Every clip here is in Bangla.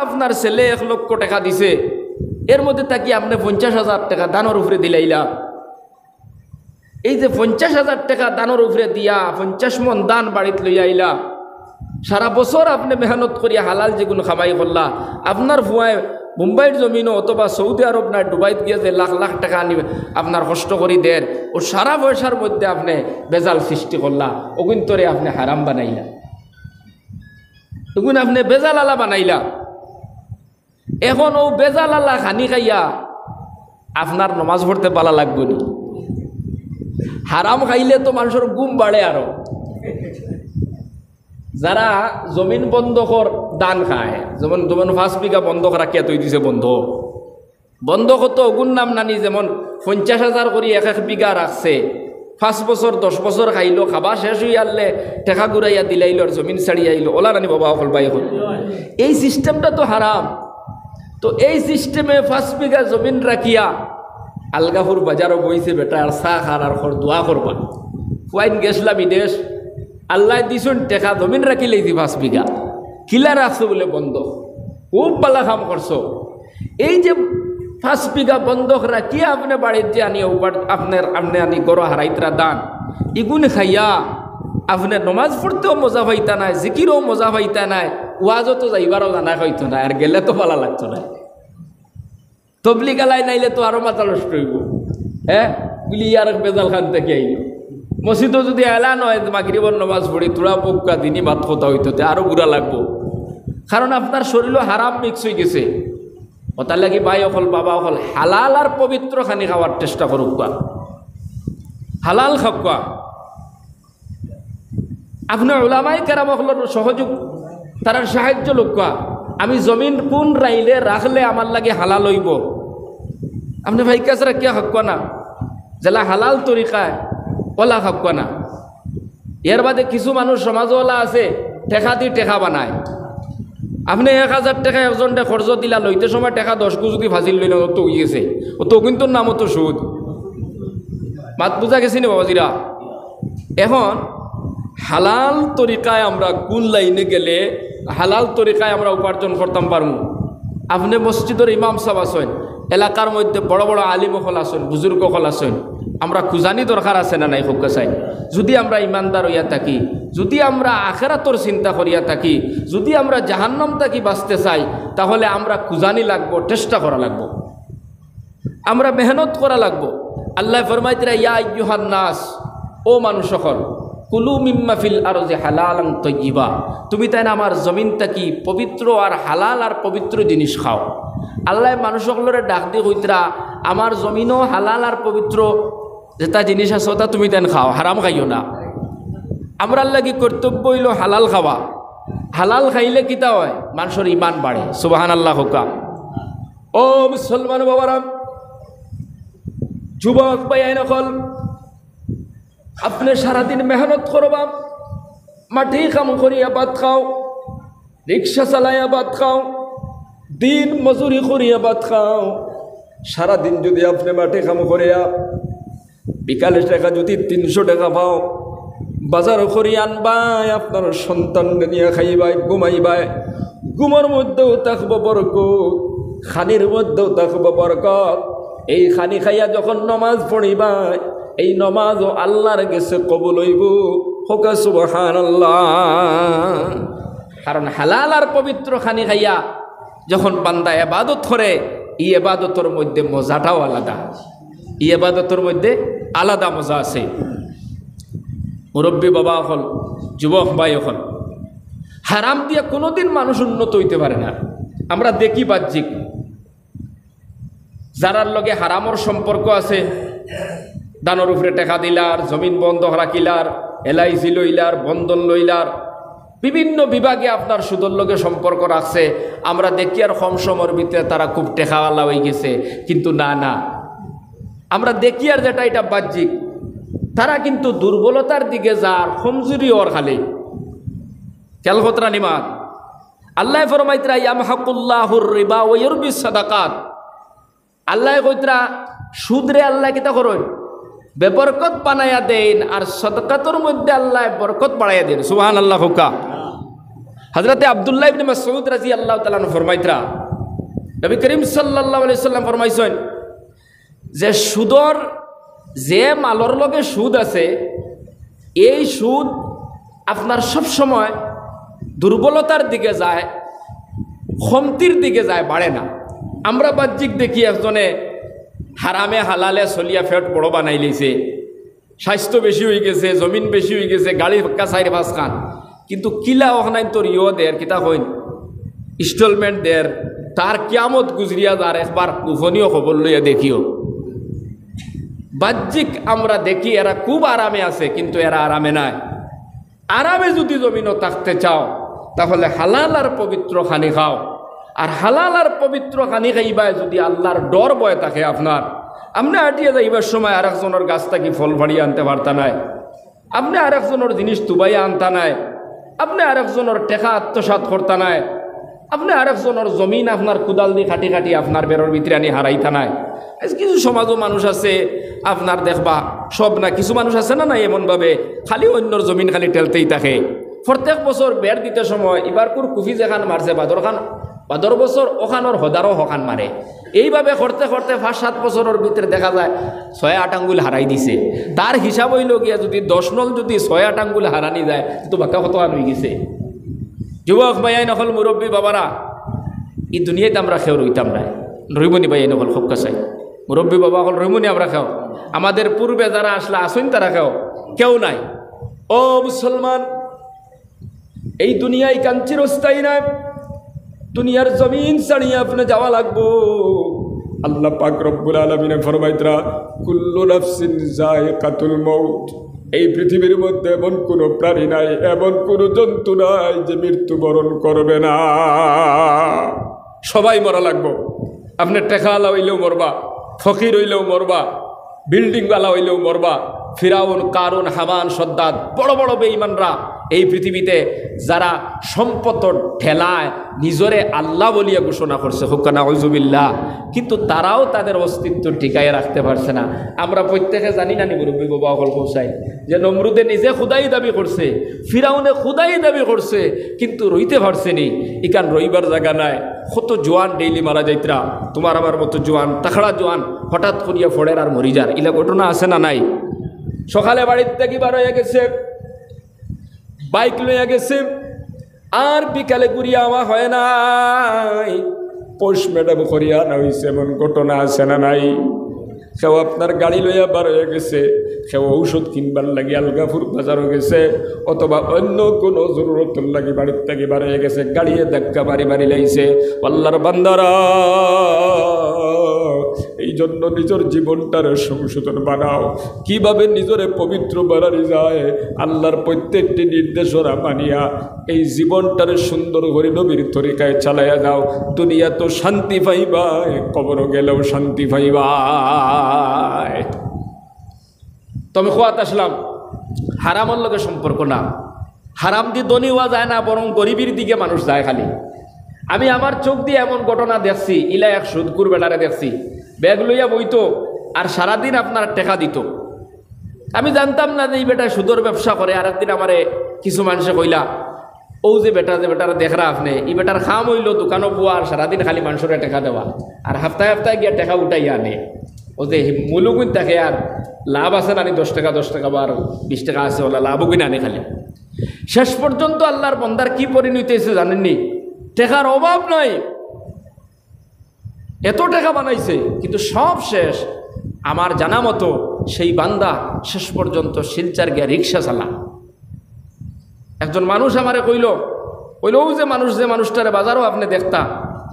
আপনার ছেলে 1 লক্ষ টাকা দিছে, এর মধ্যে তাকি আপনি 50,000 টাকা দানের উপরে দিলাইলা। এই যে 50,000 টাকা দানের উপরে দিয়া 50 মন দান বাড়িতে লইয়া আইলা, সারা বছর আপনি মেহনত করিয়া হালাল যেগুলো খামাই করলা, আপনার ভুয়ায় মুম্বাইয়ের জমিনও অথবা সৌদি আরব না ডুবাইত গিয়ে যে লাখ লাখ টাকা আনিবে আপনার কষ্ট করি দেন, ও সারা পয়সার মধ্যে আপনি বেজাল সৃষ্টি করলা, ওগুন্তরে আপনি হারাম বানাইলা, ওগুন আপনি বেজাল আলা বানাইলা। এখন ও বেজাল আলা খানি খাইয়া আপনার নমাজ পড়তে পালা লাগবে না। হারাম খাইলে তো মানুষের গুম বাড়ে। আরো যারা জমিন বন্ধকর দান খায়, যেমন 5 বিঘা বন্ধক রাখিয়া তৈ দিছে বন্ধক তো অগুন নাম নানি, যেমন 50,000 করে 1 বিঘা রাখছে, 5 বছর 10 বছর খাইলো, খাবা শেষ হয়ে আনলে টেকা ঘুরাইয়া দিলাইল আর জমিন ছাড়িয়ে আইলো, ওলা নানি বাবা হল বাই হল। এই সিস্টেমটা তো হারাম। তো এই সিস্টেমে 5 বিঘা জমিন রাখিয়া আলগাপুর বাজারও বইছে বেটা, আর চা খার আর দোয়া করবা, ফুয়াইন গেছলা বিদেশ, আল্লাহ দিছুন টেকা জমিন রাখিলেই 5 বিঘা কিলা রাখছো বলে বন্ধক, খুব পালা কাম করছো। এই যে 5 বিঘা বন্ধক রাখিয়া আপনি বাড়িতে আনিয়া আপনি আনি গড় হারাইতরা দান, ইগুন খাইয়া আপনি নমাজ পড়তেও মজা পাইতা নাই, জিকিরও মজা পাইতা নাই, ওয়াজও তো যাইবারও জানা হইতো না, আর গেলে তো পালা লাগতো না। তবলি গালাই নাইলে তো আরো মাথা নষ্ট হইব। হ্যাঁ বলি আর বেজাল খান থেকে আইল, মসজিদও যদি এলান হয় মাগরিবের নমাজ পড়ি তোরা পক্কা দিনই ভাত কথা হইতো, আরো বুড়া লাগবো, কারণ আপনার শরীরও হারাম মিক্স হয়ে গেছে। ওটার লাগি ভাই অকল বাবা অকল হালাল আর পবিত্র খানি খাওয়ার চেষ্টা করুক, হালাল খাওয়া। আপনার ওলামাই কেরাম অকলের সহযোগ, তার সাহায্য লোকা, আমি জমিন কোন রাইলে রাখলে আমার লাগে হালাল হইব, আপনি ভাই কাছরা কে হক না, জেলা হালাল তরিকায় ওলা হক না। এর বাদে কিছু মানুষ সমাজওয়ালা আছে টেকা দি টেকা বানায়। আপনি 1,000 টাকা একজনটা খরচ দিলা, লইতে সময় টাকা 10 যদি ফাজিল লইল তো গিয়েছে, ও তো কিন্তু নাম তো সুদ। মাত বুঝা গেছি না বাবাজিরা? এখন হালাল তরিকায় আমরা কোন লাইনে গেলে হালাল তরিকায় আমরা উপার্জন করতাম পারবো। আপনি মসজিদের ইমাম সাহেব আছেন, এলাকার মধ্যে বড় বড় আলিম হল আছেন, বুজুর্গ হল আছেন, আমরা খুঁজানি দরকার আছে না নাই হোক চাই। যদি আমরা ইমানদার হইয়া থাকি, যদি আমরা আখেরাতর চিন্তা করিয়া থাকি, যদি আমরা জাহান্নাম থাকি বাঁচতে চাই, তাহলে আমরা খুঁজানি লাগবো, চেষ্টা করা লাগবো, আমরা মেহনত করা লাগবো। আল্লাহ ফরমাইতরা ইয়া আইয়ুহান নাস, ও মানুষ সকল, কুলু মিম্মা ফিল আরজি হালালান তাইয়্যিবা, তুমি তাই না আমার জমিন থাকি পবিত্র আর হালাল আর পবিত্র জিনিস খাও। আল্লাহ মানুষ সকলের ডাক দিয়ে কইতরা আমার জমিনও হালাল আর পবিত্র যেটা জিনিস আছে ওটা তুমি তেন খাও, হারাম খাইও না। আমরা লাগি কর্তব্য হইল হালাল খাওয়া। হালাল খাইলে কিতা হয়? মানুষের ইমান বাড়ে। সুবহানাল্লাহ হোকা। ও মুসলমান বাবারা, যুবক ভাই নকল, আপনি সারাদিন মেহনত করবা, মাটি কাম করিয়া ভাত খাও, রিক্সা চালাইয়া ভাত খাও, দিন মজুরি করিয়া ভাত খাও। সারাদিন যদি আপনি মাটি কাম করিয়া বিকালে টাকা যদি 300 টাকা পাও, বাজার করিয়া আনবাই, আপনার সন্তান নিয়ে খাইবাই, ঘুমাইবাই, ঘুমের মধ্যেও থাকবো বরকত, খানির মধ্যেও থাকবো বরকত। এই খানি খাইয়া যখন নমাজ পড়িবাই, এই নমাজও আল্লাহর কাছে কবুল হইব। হোক সুবহানাল্লাহ। কারণ হালাল আর পবিত্র খানি খাইয়া যখন বান্দা ইবাদত করে, এই ইবাদতের মধ্যে মজাটাও আলাদা, এই ইবাদতের মধ্যে আলাদা মজা আছে। মুরব্বী বাবা হল, যুবক ভাই হল, হারাম দিয়ে কোনোদিন মানুষ উন্নত হইতে পারে না। আমরা দেখি বাহ্যিক, যারার লগে হারামর সম্পর্ক আছে, দানোর উপরে টাকা দিলার, জমিন বন্ধ রাখিলার, LIC লইলার, বন্ধন লইলার, বিভিন্ন বিভাগে আপনার সুদর লগে সম্পর্ক রাখছে। আমরা দেখি আর কম সময়ের ভিতরে তারা খুব টেকাওয়ালা হয়ে গেছে, কিন্তু না না, আমরা দেখি আর যেটা এটা বাহ্যিক, তারা কিন্তু দুর্বলতার দিকে যার, কমজোরি ওর খালি খেলখতরা নিমান। আল্লাহ ফরমাইতরা ইয়ামহাকুল্লাহুর রিবা ওয়া ইউরবিস সাদাকাত। আল্লাহ কইতরা সুদরে আল্লাহ কিতা করেন? বেবরকত বানাইয়া দেন, আর সদকাতর মধ্যে আল্লাহ বরকত বাড়াইয়া দেন। সুবহানাল্লাহ হুকা। হযরতে আব্দুল্লাহ ইবনে মাসউদ রাদিয়াল্লাহু তাআলা আনহু ফরমাইতরা নবী করিম সাল্লাল্লাহু আলাইহি সাল্লাম ফরমাইছেন যে সুদর যে মালর লগে সুদ আছে এই সুদ আপনার সব সময় দুর্বলতার দিকে যায়, কমতির দিকে যায়, বাড়ে না। আমরা বাহ্যিক দেখি একজনে হারামে হালালে চলিয়া ফেট বড় বানাই লইছে, স্বাস্থ্য বেশি হয়ে গেছে, জমিন বেশি হয়ে গেছে, গাড়ি হক্কা চাইরে পাঁচ খান, কিন্তু কিলা ওখানে তোর দের কিতা হইন ইনস্টলমেন্ট দের, তার কিয়ামত গুজরিয়া যার একবার গোপনীয় খবর লইয়া দেখিও। বাহ্যিক আমরা দেখি এরা খুব আরামে আছে, কিন্তু এরা আরামে নাই। আরামে যদি জমিনও থাকতে চাও তাহলে হালাল আর পবিত্র খানি খাও, আর হালাল আর পবিত্র খানি খাইবা যদি আল্লাহর ডর ভয় থাকে আপনার। আপনি আটিয়ে যাইবার সময় আর একজনের গাছ থাকি ফল ফাড়িয়ে আনতে পারতা নাই, আপনি আর একজনের জিনিস তুবাইয়া আনতা নাই, আপনি আর একজনের টেকা আত্মসাৎ করতা নাই, আপনি আর একজনের জমিন আপনার কুদাল দিয়ে খাটি খাটি আপনার বেরোর ভিতরে আনি হারাইতা নাই। কিছু সমাজও মানুষ আছে আপনার দেখবা, সব না, কিছু মানুষ আছে না এমনভাবে খালি অন্যর জমিন খালি টেলতেই থাকে। প্রত্যেক বছর বের দিতে সময় এবার কোর কুফি যেখান মারছে বাদর বছর ওখানোর হদারও হকান মারে। এইভাবে করতে করতে 5-7 বছরের ভিতরে দেখা যায় 6-8 আঙ্গুল হারাই দিছে। তার হিসাব হইল গিয়া যদি 10 নল যদি 6-8 আঙ্গুল হারানি যায় তো বাক্কা কত হয়ে গেছে। যুবক ভাইয়াই নকল মুরব্বী বাবারা, এই দুনিয়াতে আমরা খেয়ে রইতাম না, রইমনি ভাইয়াই নকল খুব কাছাই মুরব্বী বাবা হল রইমনি আমরা খাও। আমাদের পূর্বে যারা আসলে আসুন তারা খাও, কেউ নাই। ও মুসলমান, এই দুনিয়ায় কাঞ্চির অস্থায়ী নাই, দুনিয়ার জমিন ছাড়িয়ে আপনি যাওয়া লাগবো। আল্লাহ পাক রব্বুল আলামিন ফরমাইতরা কুল্লু নাফসিন যায়কাতুল মাউত, এই পৃথিবীর মধ্যে এমন কোনো প্রাণী নাই, এমন কোনো জন্তু নাই যে মৃত্যুবরণ করবে না। সবাই মরা লাগবো। আপনি টেকাওয়ালা হইলেও মরবা, ফকির হইলেও মরবা, বিল্ডিংওয়ালা হইলেও মরবা। ফিরাউন, কারুন, হামান, সদ্দাদ, বড় বড় বেঈমানরা এই পৃথিবীতে যারা সম্পদ ঠেলায় নিজরে আল্লাহ বলিয়া ঘোষণা করছে, হুক্কানা আউযুবিল্লাহ, কিন্তু তারাও তাদের অস্তিত্ব টিকায় রাখতে পারছে না। আমরা প্রত্যেকে জানি না মুরব্বী বাবা অকল পৌঁছায় যে নমরুদে নিজে খুদাই দাবি করছে, ফিরাউনে খুদাই দাবি করছে, কিন্তু রইতে পারছে নি। ইকান রইবার জায়গা নাই। কত জোয়ান ডেইলি মারা যাইতরা, তোমার আমার মতো জোয়ান, তাখড়া জোয়ান হঠাৎ করিয়া ফড়ের আর মরি যার, ইলা ঘটনা আছে না নাই? সকালে বাড়ির থেকে বার হয়ে গেছে, বাইক লইয়া গেছে, আর বিকালে ঘুরিয়া আমার হয় নাই, পোস্ট ম্যাডাম করিয়া না হয়েছে, এমন ঘটনা আছে না নাই? সেও আপনার গাড়ি লইয়া বার হয়ে গেছে, সেও ঔষধ কিনবার লাগি আলগাপুর বাজারও গেছে, অথবা অন্য কোনো জরুরতের লাগি বাড়ির থেকে বার হয়ে গেছে, গাড়িয়ে ধাক্কা বাড়ি বাড়ি লাইছে। আল্লাহর বান্দারা, এই জন্য নিজের জীবনটার সংশোধন বানাও। কিভাবে নিজরে পবিত্র বানানো যায় আল্লাহর প্রত্যেকটি নির্দেশনা মানিয়া এই জীবনটার সুন্দর করে নবীর তরিকায় চালাইয়া যাও। দুনিয়া তো শান্তি পাইবা, কবর গেলেও শান্তি পাইবা। তুমি খোয়াত আসলাম, হারামের লগে সম্পর্ক না। হারাম দিয়ে ধনী হওয়া যায় না, বরং গরিবের দিকে মানুষ যায় খালি। আমি আমার চোখ দিয়ে এমন ঘটনা দেখছি, ইলা এক সুদকুর বেটারে দেখছি, ব্যাগ লইয়া বইতো আর সারাদিন আপনার টেকা দিত। আমি জানতাম না যে এই বেটা সুদর ব্যবসা করে। আর একদিন আমারে কিছু মানুষে কইলা, ও যে বেটারা দেখরা আপনি, এই বেটার খাম হইল দোকানও বুয়া আর সারাদিন খালি মানুষের টেকা দেওয়া, আর হাফতায় হাফতায় গিয়া টেকা উঠাইয়া আনে। ও যে মুলুগুন দেখে আর লাভ আছে না, 10 টাকা বা 20 টাকা আছে, ওলা লাভও কিনে আনে খালি। শেষ পর্যন্ত আল্লাহর বন্দার কি পরিণতি হয়েছে জানেননি? টেকার অভাব নাই, এত টাকা বানাইছে, কিন্তু সব শেষ। আমার জানা মতো সেই বান্দা শেষ পর্যন্ত শিলচার গিয়া রিক্সা চালা। একজন মানুষ আমারে কইল ও যে মানুষটারে বাজারও আপনি দেখতা,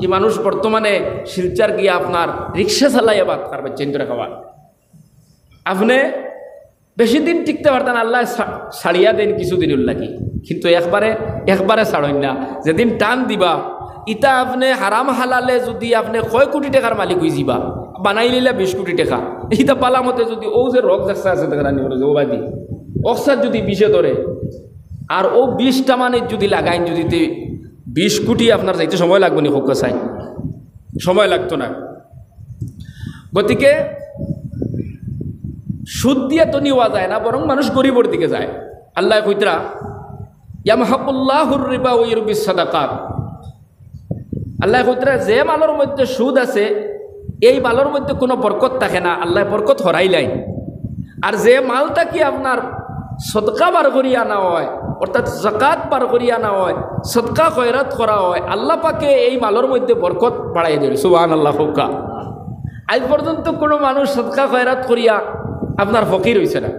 এই মানুষ বর্তমানে শিলচার গিয়া আপনার রিক্সা চালাইয়া বাদ পারবে চেন্দ্র খাবার। আপনি বেশি দিন টিকতে পারতেন, আল্লাহ ছাড়িয়া দেন কিছুদিন লাগি, কিন্তু একবারে ছাড়েন না। যেদিন টান দিবা ইটা আপনি হারাম হালালে যদি আপনি কয় কোটি টাকার মালিক হয়ে যাবা, বানাই নিলে 20 কোটি টাকা। ইটা পালা মতে যদি ও যে রক যাচ্ছে আছে ওবাদি অক্সার যদি 20-এ ধরে আর ও 20টা মানে যদি লাগাইন, যদি 20 কোটি আপনার যাইতে সময় লাগবে নি? হোক চাই সময় লাগতো না। গতিকে সুদ দিয়ে তো নেওয়া যায় না, বরং মানুষ গরিবর দিকে যায়। আল্লাহ কইতরা ইয়ামহাকুল্লাহুর রিবা ওয়া ইউরবিস সাদাকাত। আল্লাহ কইতরা যে মালের মধ্যে সুদ আছে এই মালের মধ্যে কোনো বরকত থাকে না, আল্লাহ বরকত হরাইলাই। আর যে মালটা কি আপনার সদকা বার করিয়া আনা হয়, অর্থাৎ যাকাত বার করিয়া আনা হয়, সদকা খয়রাত করা হয়, আল্লাহ পাকে এই মালের মধ্যে বরকত বাড়াই দেয়। সুবহানাল্লাহ। হোকা আজ পর্যন্ত কোনো মানুষ সদকা খয়রাত করিয়া আপনার ফকির হয়েছে না।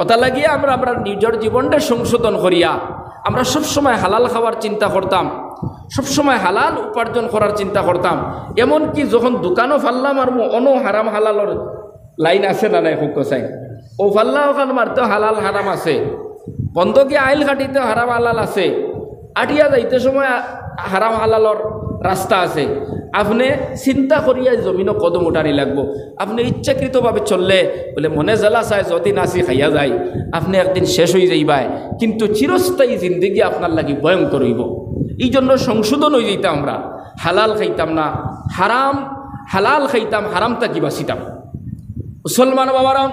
ওটা লাগিয়ে আমরা নিজের জীবনটা সংশোধন করিয়া আমরা সবসময় হালাল খাওয়ার চিন্তা করতাম, সবসময় হালাল উপার্জন করার চিন্তা করতাম। এমনকি যখন দোকানও ফাল্লাম আর অনো হারাম হালালর লাইন আছে না নাই হুক চাই, ও ফাল্লা ওখান মারতেও হালাল হারাম আছে, বন্ধকে আইল কাটিতেও হারাম হালাল আছে, আটিয়া যাইতে সময় হারাম হালালর রাস্তা আছে। আপনি চিন্তা করিয়া জমিনও কদম উঠানি লাগবো। আপনি ইচ্ছাকৃতভাবে চললে বলে মনে জ্বালা চায় যদি নাচি খাইয়া যায়, আপনি একদিন শেষ হয়ে যাইবাই, কিন্তু চিরস্থায়ী জিন্দগি আপনার লাগি ভয়ঙ্কর হইব। এই জন্য সংশোধন হয়ে যেতাম, আমরা হালাল খাইতাম না, হারাম হালাল খাইতাম, হারামটা কি বাঁচিতাম। মুসলমান বাবারাম,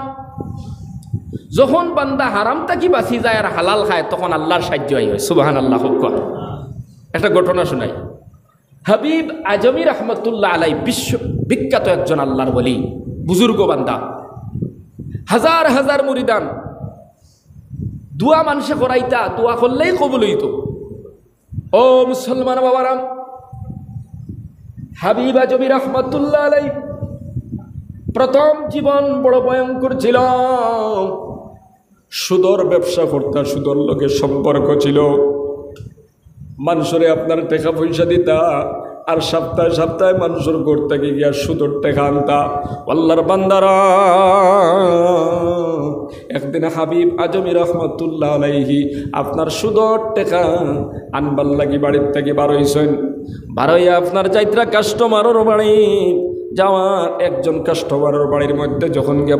যখন বান্দা হারামটা কি বাঁচি যায় আর হালাল খায় তখন আল্লাহর সাহায্য হয়। সুবহানাল্লাহ। একটা ঘটনা শোনাই। হাবিব আজমি রহমতুল্লাহ আলাই বিশ্ব বিখ্যাত একজন আল্লাহর ওলি, বুজুর্গ বান্দা, হাজার হাজার মুরিদান, দোয়া মানুষে করাইতা, দোয়া করলেই কবুল হইত। ও মুসলমান বাবারাম, হাবিব আজমি রহমতুল্লাহ আলাই প্রথম জীবন বড় ভয়ঙ্কর ছিল। সুদর ব্যবসা করতা, সুদর লোকের সম্পর্ক ছিল। মানুষরে আপনার টাকা পয়সা দিতা আর সপ্তাহে সপ্তাহে মানুষের ঘর থেকে গিয়া সুদর টাকা আনতা। আল্লাহর বান্দারা, একদিন হাবিব আজমি রহমতুল্লাহ আলাইহি আপনার সুদর টাকা আনবার লাগি বাড়ির থেকে বারোইছেন। বারোইয়া আপনার যাইত্রা কাস্টমারের বাড়ি যাওয়ার একজন কাস্টমারের বাড়ির মধ্যে যখন গিয়ে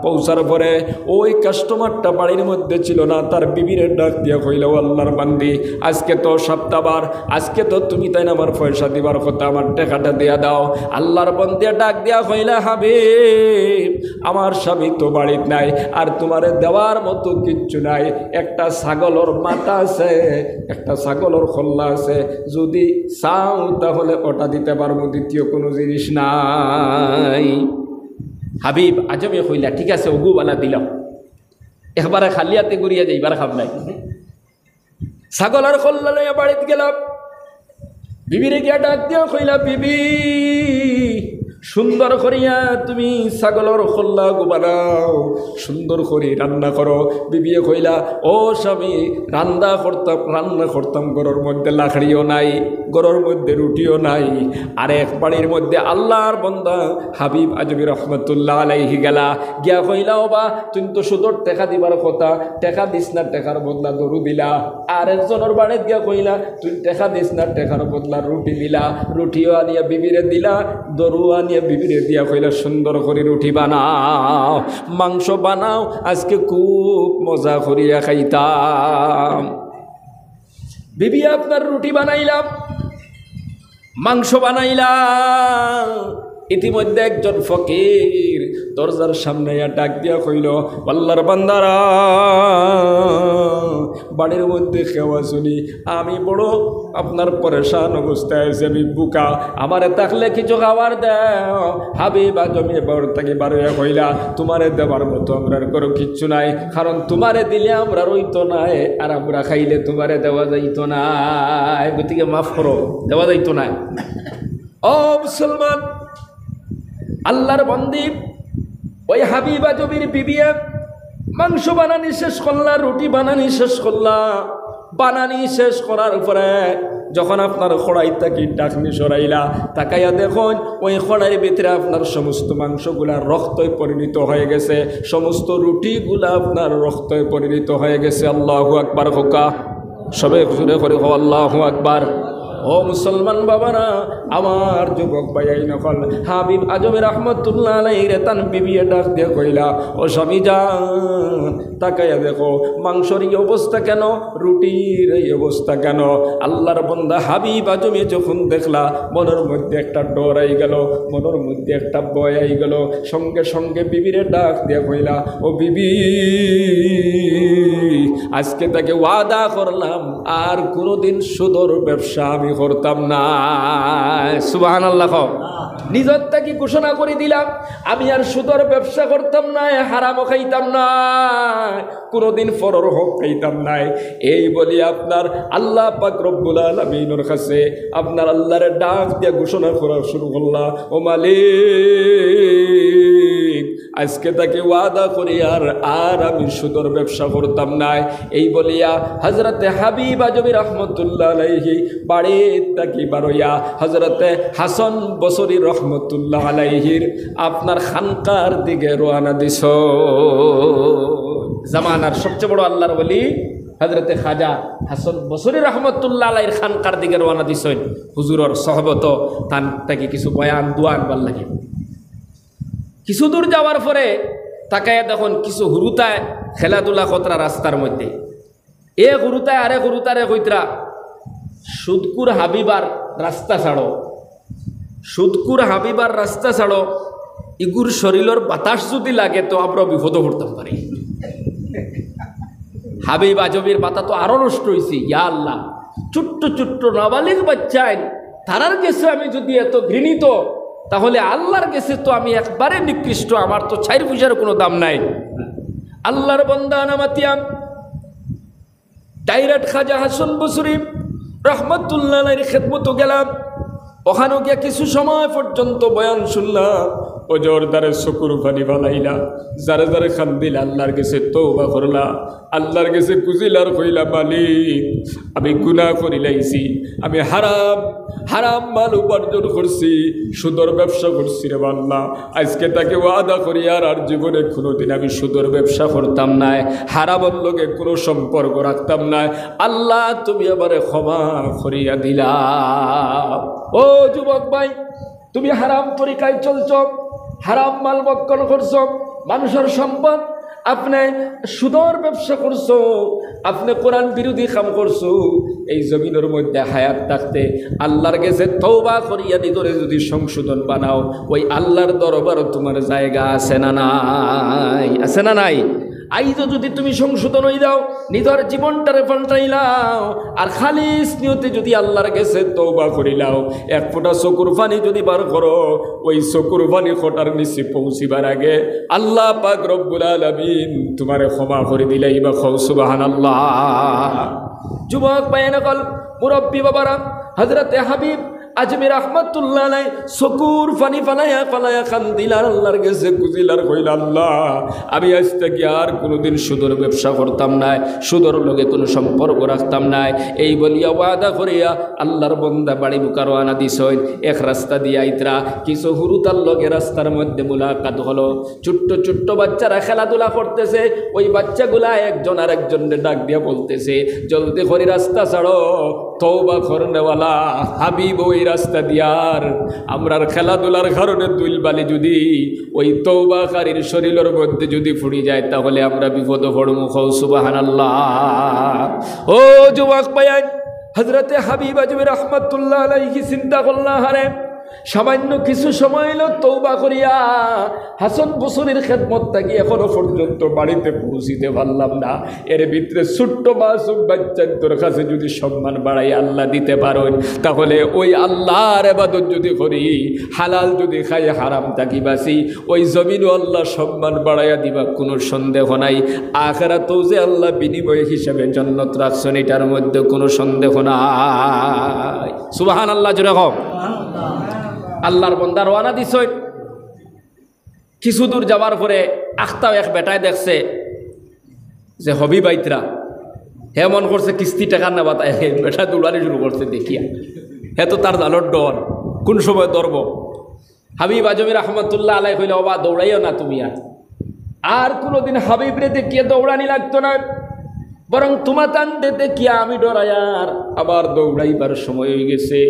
পৌঁছার পরে ওই কাস্টমারটা বাড়ির মধ্যে ছিল না। তার বিবির ডাক দিয়া কইল, আল্লাহর বান্দি, আজকে তো সপ্তাহবার, আজকে তো তুমি তাই না আমার পয়সা দিবার কথা, আমার টাকাটা দিয়া দাও। আল্লাহর বান্দিয়া ডাক দিয়া কইলা, হাবিব, আমার স্বামী তো বাড়িতে নাই, আর তোমারে দেওয়ার মতো কিচ্ছু নাই। একটা ছাগলের মাথা আছে, একটা ছাগলের খোল্লা আছে, যদি চাও তাহলে ওটা দিতে পারবো, দ্বিতীয় কোনো জিনিস নাই। হাবিব আজমে কইলা, ঠিক আছে ওগুবালা দিলাম, একবারে খালি হাতে ঘুরিয়া যাইবার খাব নাই। ছাগলের খোল্লা লইয়া বাড়িতে গেলাম। বিবিরে গিয়া ডাক দিয়া কইলা, বিবি, সুন্দর করিয়া তুমি ছাগলের খোল্লা বানাও, সুন্দর করে রান্না করো। বিবিয়ে কইলা, ও স্বামী, রান্না করতাম ঘরের মধ্যে লাকড়িও নাই, ঘরের মধ্যে রুটিও নাই। আর এক বাড়ির মধ্যে আল্লাহর বান্দা হাবিব আজমি রহমতুল্লাহ আলাইহি গেলা, গিয়া কইলা, ও বা তুমি তো সুদর টাকা দিবার কথা, টাকা দিস না, টাকার বদলা দরু দিলা। আর একজনের বাড়িতে গিয়া কইলা, তুই টাকা দিস না, টাকার বদলা রুটি দিলা। রুটিও আনিয়া বিবিরে দিলা, দরু আনিয়া বিবিরে দিয়া কইলা, সুন্দর করে রুটি বানাও, মাংস বানাও, আজকে খুব মজা করিয়া খাইতাম। বিবি আপনার রুটি বানাইলাম, মাংস বানাইলাম। ইতিমধ্যে একজন ফকির দরজার সামনে ডাক দিয়া কইল, আল্লাহর বান্দারা, বাড়ির মধ্যে খেওয়া শুনি, আমি বড় আপনার পরেশান অবস্থায় আছি, আমি বুকা, আমারে থাকলে কিছু খাবার দাও। হাবিব আজমি বড় থেকে বারোয়া কইলা, তোমারে দেবার মতো আমরার কোনো কিচ্ছু নাই, কারণ তোমারে দিলে আমরা রইতো নাই, আর আমরা খাইলে তোমারে দেওয়া যাইতো নাই, গতিকে মাফ করো, দেওয়া যাইতো নাই। ও মুসলমান, আল্লাহর বন্দি, ওই হাবিব আজমির বিবিয়ে মাংস বানানি শেষ করলা, রুটি বানানি শেষ করলা। বানানি শেষ করার পরে যখন আপনার খড়াই থাকি ডাকনি সরাইলা, তাকাইয়া দেখুন ওই খড়াইয়ের ভিতরে আপনার সমস্ত মাংসগুলা রক্তয় পরিণত হয়ে গেছে, সমস্ত রুটিগুলা আপনার রক্তয় পরিণত হয়ে গেছে। আল্লাহু আকবার। হোকা সবে জোরে করে হো আল্লাহু আকবার। ও মুসলমান বাবারা, আমার যুবক ভাই নকল হাবিব আজমি রহমতুল্লাহ আলাইহি তান বিবিয়ে ডাক দিয়ে কইলা, ও স্বামী যান, তাকাইয়া দেখো মাংসর এই অবস্থা কেন, রুটির এই অবস্থা কেন? আল্লাহর বান্দা হাবিব আজমি যখন দেখলা, মনের মধ্যে একটা ডর আই গেল, মনের মধ্যে একটা ভয় আই গেল। সঙ্গে সঙ্গে বিবিরে ডাক দিয়ে কইলা, ও বিবি, আজকে তাকে ওয়াদা করলাম আর কোনোদিন সুদর ব্যবসা আমি করতাম না। সুবহানাল্লাহ। নিজের থেকে ঘোষণা করে দিলাম, আমি আর সুদর ব্যবসা করতাম না, হারামও খাইতাম না, কোনোদিন ফরর হক খাইতাম না। এই বলি আপনার আল্লাহ পাক রব্বুল আলামিনের কাছে আপনার আল্লাহর ডাক দিয়ে ঘোষণা করা শুরু করলা, ও মালিক, আজকে তাকে ওয়াদা করি আর আমি সুদর ব্যবসা করতাম না। এই বলিয়া হযরতে হাবিব আজমি রহমতুল্লাহ আলাইহি বাড়ির তাকি বারইয়া হযরতে হাসান বসরি রহমতুল্লাহ আলাইহির আপনার খানকার দিকে রওনা দিছ। জামানার সবচেয়ে বড় আল্লাহর ওলি হযরতে খাজা হাসান বসরি রহমতুল্লাহ আলাইহির খানকার দিকে রওনা দিছেন। হুজুরর সহবত তান তাকে কিছু বয়ান দোয়ান ভাল লাগে। কিছু দূর যাওয়ার পরে তাকায় দেখুন কিছু হুরুতায় খেলাধুলা কতরা রাস্তার মধ্যে। এ হুরুতায় আরে হুরুতারে কইতরা, সুদকুর হাবিবার রাস্তা ছাড়ো, সুদকুর হাবিবার রাস্তা ছাড়ো, ইগুর শরীরের বাতাস যদি লাগে তো আমরা বিপদ পড়তাম পারি। হাবিব আজমির বাতা তো আরো নষ্ট হয়েছে। ইয়া আল্লাহ, ছোট্ট ছোট্ট নাবালিগ বাচ্চায় তারার কাছে আমি যদি এত ঘৃণিত, তাহলে আল্লাহর কাছে তো আমি একবারে নিকৃষ্ট, আমার তো ছাইর পয়সার কোনো দাম নাই। আল্লাহর বান্দা নামাতিয়াম ডাইরেক্ট খাজা হাসান বসরি রহমতুল্লাহ আলাইহির খেদমত গেলাম। ওখানে গিয়ে কিছু সময় পর্যন্ত বয়ান শুনলাম। ও জোরদারে চকুর পানি বালাইলা, যারে যারে খান্দিল আল্লাহর কাছে তওবা করলা, আল্লাহর কাছে কুজিলার কইলা, মালিক আমি গুনাহ করি লাইছি, আমি হারাম হারাম মাল উপার্জন করছি, সুদর ব্যবসা করছি রে আল্লাহ। আজকে তাকে ওয়াদা করি আর জীবনে কোনোদিন আমি সুদর ব্যবসা করতাম না, হারামের লগে কোনো সম্পর্ক রাখতাম না। আল্লাহ তুমি আমারে ক্ষমা করিয়া দিলা। ও যুবক ভাই, তুমি হারাম তরিকায় চলছ, হারাম মাল বক্ষণ করছো, মানুষের সম্পদ আপনি সুদর ব্যবসা করছো, আপনি কোরআন বিরোধী কাম করছো। এই জমিনের মধ্যে হায়াত থাকতে আল্লাহর কাছে তওবা করিয়া নিজরে যদি সংশোধন বানাও, ওই আল্লাহর দরবারে তোমার জায়গা আছে না নাই? আছে না নাই? আইজও যদি তুমি সংশোধন হয়ে যাও, নিজের জীবনটারে পাল্টাইলাও, আর খালিস নিয়তে যদি আল্লাহর কাছে তওবা করিলাও, এক ফোঁটা চকুর পানি যদি বার করো, ওই চকুর পানি ফোঁটার নিচে পৌঁছিবার আগে আল্লাহ পাক রব্বুল আলামিন তোমারে ক্ষমা করে দিলেই বা খাও সুবহানাল্লাহ। যুবক ভাইয়েরা, মুরব্বী বাবারা, হযরতে হাবিব আজমি রহমতুল্লাহ আলাইহি চকুর পানি ফালাইয়া ফালাইয়া কান্দিলার, আল্লাহর কাছে কুজিলার কইলা, আল্লাহ আমি আজ থেকে আর কোনোদিন সুদর ব্যবসা করতাম না, সুদর লগে কোনো সম্পর্ক রাখতাম না। এই বলিয়া ওয়াদা করিয়া আল্লাহর বান্দা বাড়ি বুকা রওনা দিছেন। এক রাস্তা দিয়ে আইতরা কিছু হুরুতার লগে রাস্তার মধ্যে মুলাকাত হলো। ছোট্ট ছোট্ট বাচ্চারা খেলাধুলা করতেছে। ওই বাচ্চাগুলা একজন আর একজনকে ডাক দিয়া বলতেছে, জলদি করে রাস্তা ছাড়ো, তওবা করনেওয়ালা হাবিব ওই রাস্তা দিয়ার আমরার খেলাধুলার কারণে দুলবালি যদি ওই তওবাকারীর শরীরের মধ্যে যদি ফুড়ি যায়, তাহলে আমরা বিপদ পড়মু। সুবহানাল্লাহ। ও যুবক ভাই, হযরতে হাবিব আজমি রহমতুল্লাহ আলাইহি চিন্তা করলা, হারে সামান্য কিছু সময় হলো তওবা করিয়া হাসান বসরির খেদমত থাকি এখনো পর্যন্ত বাড়িতে পৌঁছিতে পারলাম না। এর ভিতরে ছোট্ট মাসুম বাচ্চার তোর কাছে যদি সম্মান বাড়াই আল্লাহ দিতে পারেন, তাহলে ওই আল্লাহর ইবাদত যদি করি, হালাল যদি খাই, হারাম থাকি বাসি, ওই জমিনও আল্লাহ সম্মান বাড়াইয়া দিবা, কোনো সন্দেহ নাই। আখিরাতেও যে আল্লাহ বিনিময় হিসাবে জান্নাত রাখছেন, এটার মধ্যে কোনো সন্দেহ নাই। সুবহানাল্লাহ জোরে হোক। আল্লাহর বান্দা রওনা দিছে। কিছু দূর যাওয়ার পরে আখতাও এক বেটায় দেখছে যে হবি বাইতরা, হে মন করছে কিস্তি টাকা নেবা, তাই বেটা দৌড়ানি শুরু করছে দেখিয়া। হে তো তার জালর ডর, কোন সময় ধরব। হাবিব আজমি রহমতুল্লাহ আলাইহি কইলে, বাবা দৌড়াইও না তুমি, আর কোনোদিন হাবিব রে দেখিয়ে দৌড়ানি লাগতো না। বরং তোমার টানতে কি আমি ডরায়ার আবার দৌড়াইবার সময় হয়ে গেছে,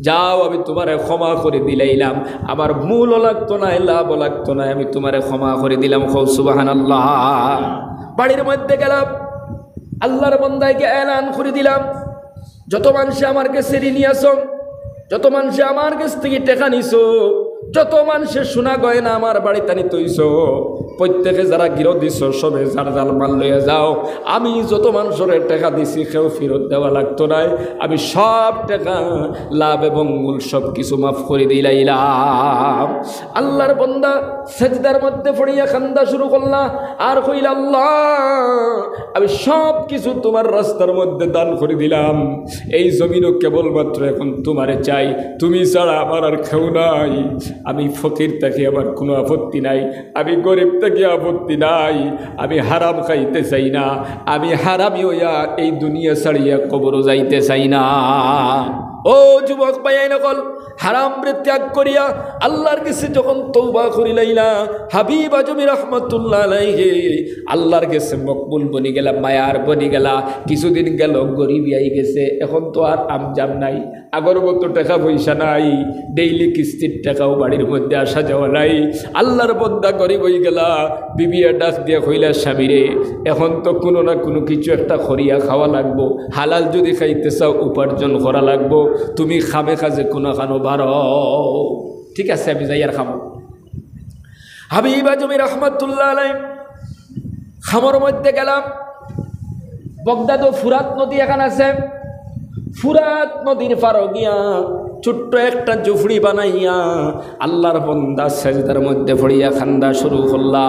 যাও আমি তোমারে ক্ষমা করে দিলাইলাম, আমার মূলও লাগতো না, লাভও লাগতো না, আমি তোমারে ক্ষমা করে দিলাম। সুবহানাল্লাহ। বাড়ির মধ্যে গেলাম, আল্লাহর বান্দাকে এলান করে দিলাম, যত মানুষে আমার কাছে ঋণী আছো, যত মানুষে আমার কাছ থেকে টাকা নিছো, যত মানুষের সোনা গয়না আমার বাড়িতে আনি তৈছ, প্রত্যেকে যারা গিরো দিছ সবে যার জাল মাল লইয়া যাও। আমি যত মানুষের টাকা দিছি কেউ ফেরত দেওয়া লাগতো নাই, আমি সব টাকা লাভ এবং মূল সব কিছু মাফ করে দিলাইলাম। আল্লাহর বান্দা সেজদার মধ্যে পড়িয়া কান্দা শুরু করলা আর কইল, আল্লাহ আমি সব কিছু তোমার রাস্তার মধ্যে দান করে দিলাম, এই জমিনও কেবলমাত্র এখন তোমারে চাই, তুমি ছাড়া আমার আর কেউ নাই। আমি ফকির থাকি আমার কোনো আপত্তি নাই, আমি গরিব থাকি আপত্তি নাই, আমি হারাম খাইতে চাই না, আমি হারামি হইয়া এই দুনিয়া ছাড়িয়া কবরও যাইতে চাই না। ও যুবক ভাই নকল, হারাম রে ত্যাগ করিয়া আল্লাহর কাছে যখন তওবা করিলাইলা, হাবিব আজমি রহমতুল্লাহ আলাইহি আল্লাহর কাছে মকবুল বনি গেলা, মায়ার বনি গেলা। কিছুদিন গেল গরিবি আই গেছে, এখন তো আর আমজাম নাই, আগর মতো টাকা পয়সা নাই, ডেইলি কিস্তির টাকাও বাড়ির মধ্যে আসা যাওয়া নাই। আল্লাহর বন্দা গরিব হয়ে গেলা, বিবিয়া ডাক দিয়া কইলা, স্বামীরে এখন তো কোনো না কোনো কিছু একটা করিয়া খাওয়া লাগবো, হালাল যদি খাইতে চাও উপার্জন করা লাগবো, তুমি খামে কাজে কোনো খানো বারো। ঠিক আছে আমি যাই আর খাবো। হাবিব আজমি রহমতুল্লাহ আলাইহি খামর মধ্যে গেলাম। বগদাদ ও ফুরাত নদী এখানে আছে, ফুরাত নদীর পাড়ে গিয়া ছোট্ট একটা জুফড়ি বানাইয়া আল্লাহর বান্দা সেজদার মধ্যে পড়িয়া খান্দা শুরু করলা।